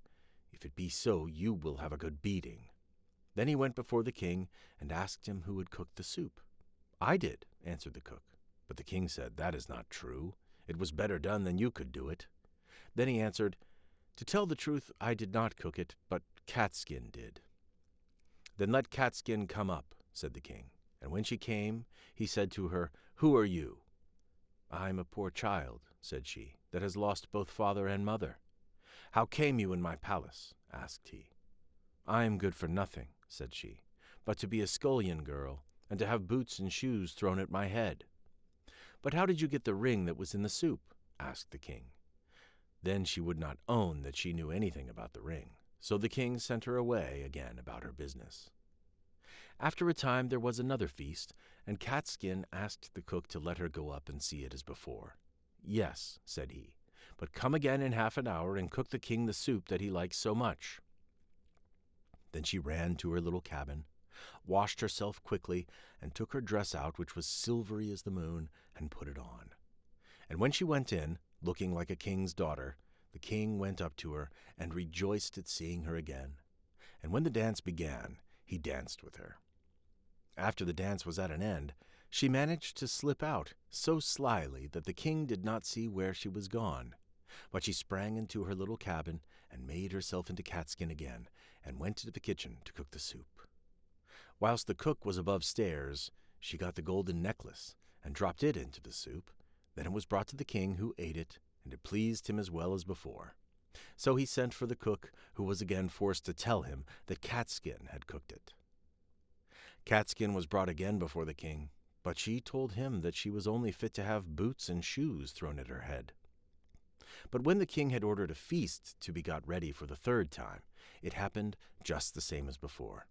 If it be so, you will have a good beating." Then he went before the king and asked him who had cooked the soup. "I did," answered the cook. But the king said, "That is not true. It was better done than you could do it." Then he answered, "To tell the truth, I did not cook it, but CatSkin did." "Then let CatSkin come up," said the king. And when she came, he said to her, "Who are you?" "I'm a poor child," said she, "that has lost both father and mother." "How came you in my palace?" asked he. "I am good for nothing," said she, "but to be a scullion girl, and to have boots and shoes thrown at my head." "But how did you get the ring that was in the soup?" asked the king. Then she would not own that she knew anything about the ring, so the king sent her away again about her business. After a time there was another feast, and CatSkin asked the cook to let her go up and see it as before. "Yes," said he, "but come again in half an hour and cook the king the soup that he likes so much." Then she ran to her little cabin, washed herself quickly, and took her dress out, which was silvery as the moon, and put it on. And when she went in, looking like a king's daughter, the king went up to her and rejoiced at seeing her again. And when the dance began, he danced with her. After the dance was at an end, she managed to slip out so slyly that the king did not see where she was gone. But she sprang into her little cabin and made herself into CatSkin again, and went to the kitchen to cook the soup. Whilst the cook was above stairs, she got the golden necklace and dropped it into the soup. Then it was brought to the king, who ate it, and it pleased him as well as before. So he sent for the cook, who was again forced to tell him that CatSkin had cooked it. CatSkin was brought again before the king, but she told him that she was only fit to have boots and shoes thrown at her head. But when the king had ordered a feast to be got ready for the third time, it happened just the same as before.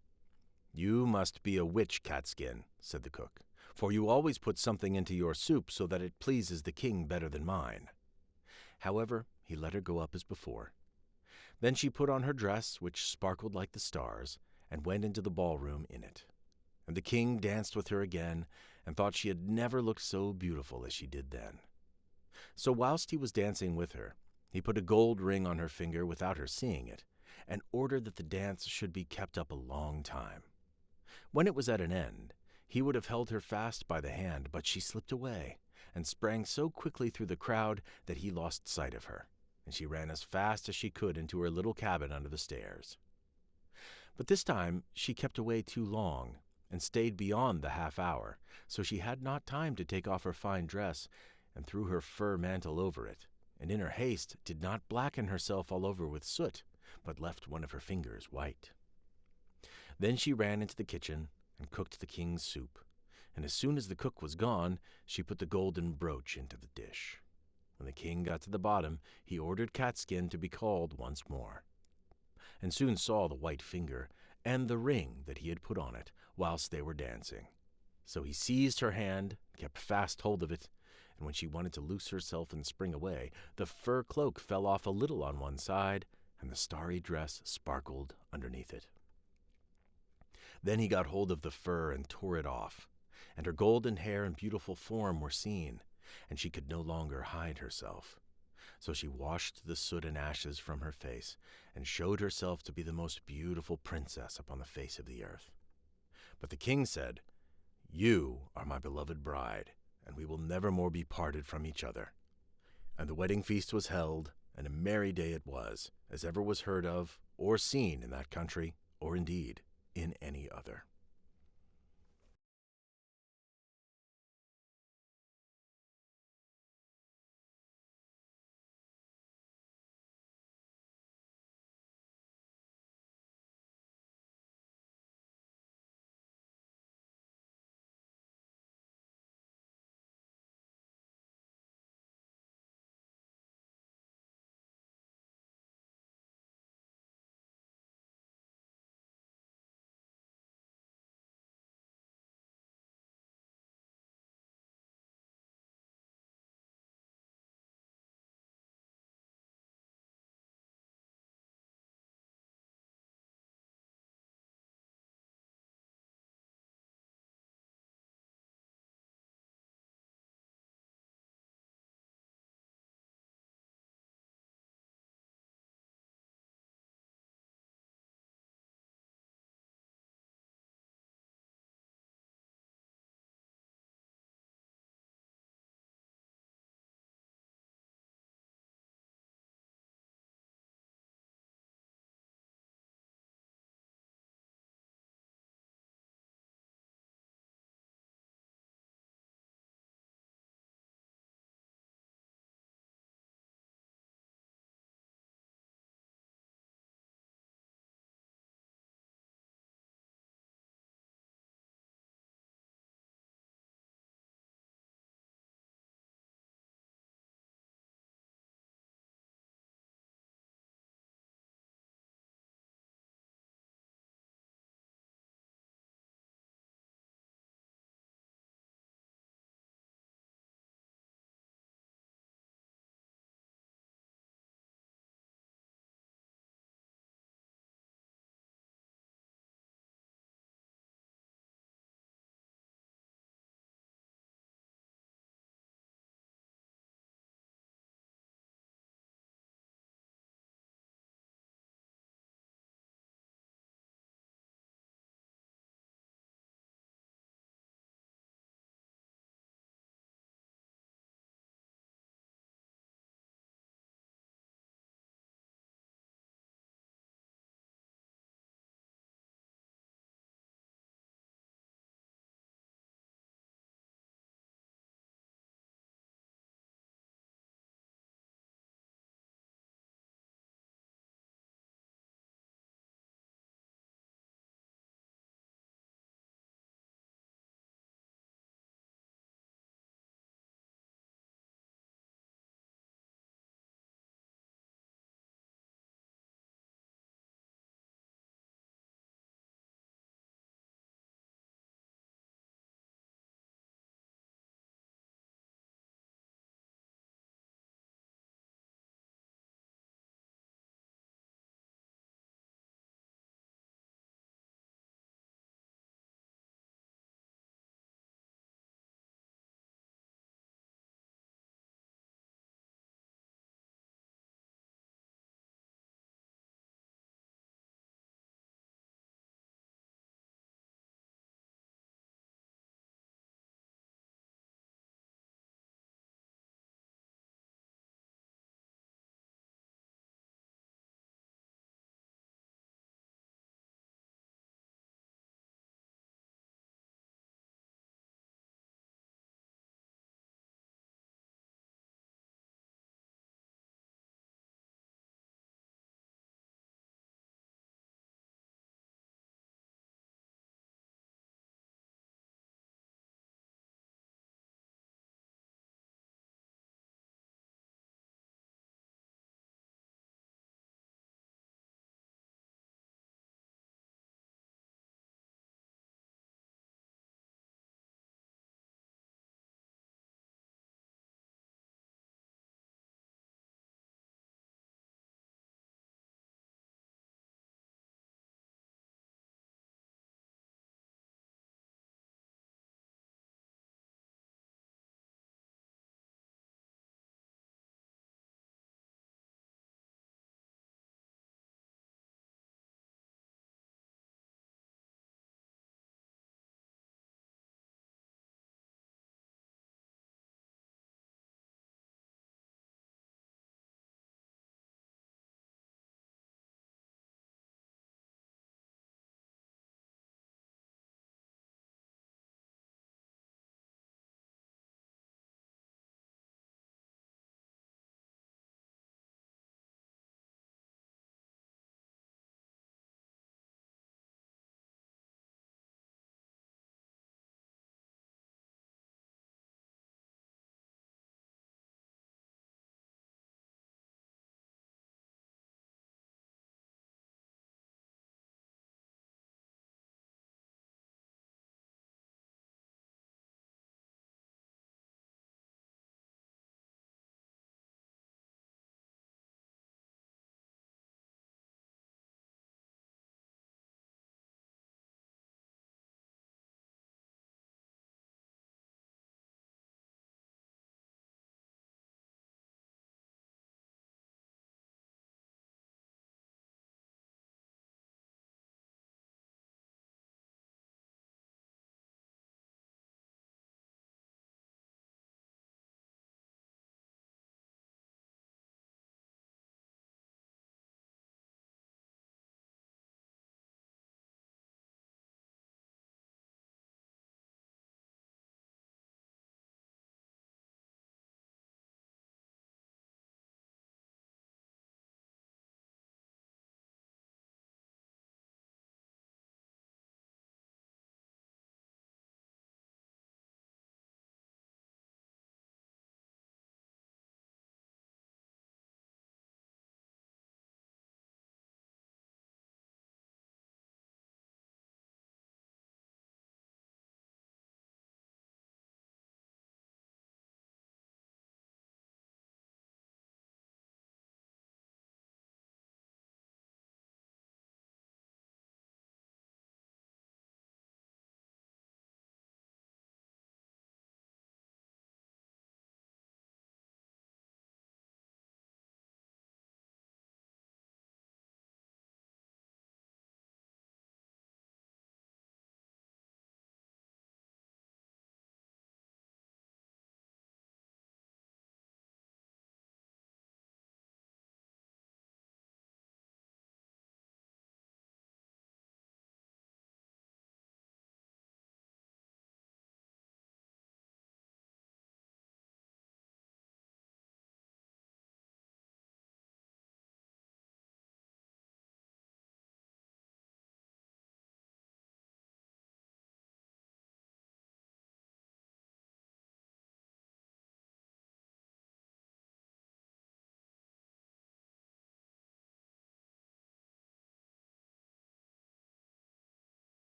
"You must be a witch, CatSkin," said the cook, "for you always put something into your soup so that it pleases the king better than mine." However, he let her go up as before. Then she put on her dress, which sparkled like the stars, and went into the ballroom in it. And the king danced with her again, and thought she had never looked so beautiful as she did then. So whilst he was dancing with her, he put a gold ring on her finger without her seeing it, and ordered that the dance should be kept up a long time. When it was at an end, he would have held her fast by the hand, but she slipped away, and sprang so quickly through the crowd that he lost sight of her, and she ran as fast as she could into her little cabin under the stairs. But this time she kept away too long, and stayed beyond the half hour, so she had not time to take off her fine dress, and threw her fur mantle over it, and in her haste did not blacken herself all over with soot, but left one of her fingers white. Then she ran into the kitchen and cooked the king's soup, and as soon as the cook was gone, she put the golden brooch into the dish. When the king got to the bottom, he ordered CatSkin to be called once more, and soon saw the white finger and the ring that he had put on it whilst they were dancing. So he seized her hand, kept fast hold of it, and when she wanted to loose herself and spring away, the fur cloak fell off a little on one side, and the starry dress sparkled underneath it. Then he got hold of the fur and tore it off, and her golden hair and beautiful form were seen, and she could no longer hide herself. So she washed the soot and ashes from her face, and showed herself to be the most beautiful princess upon the face of the earth. But the king said, "You are my beloved bride, and we will never more be parted from each other." And the wedding feast was held, and a merry day it was, as ever was heard of or seen in that country, or indeed in any other.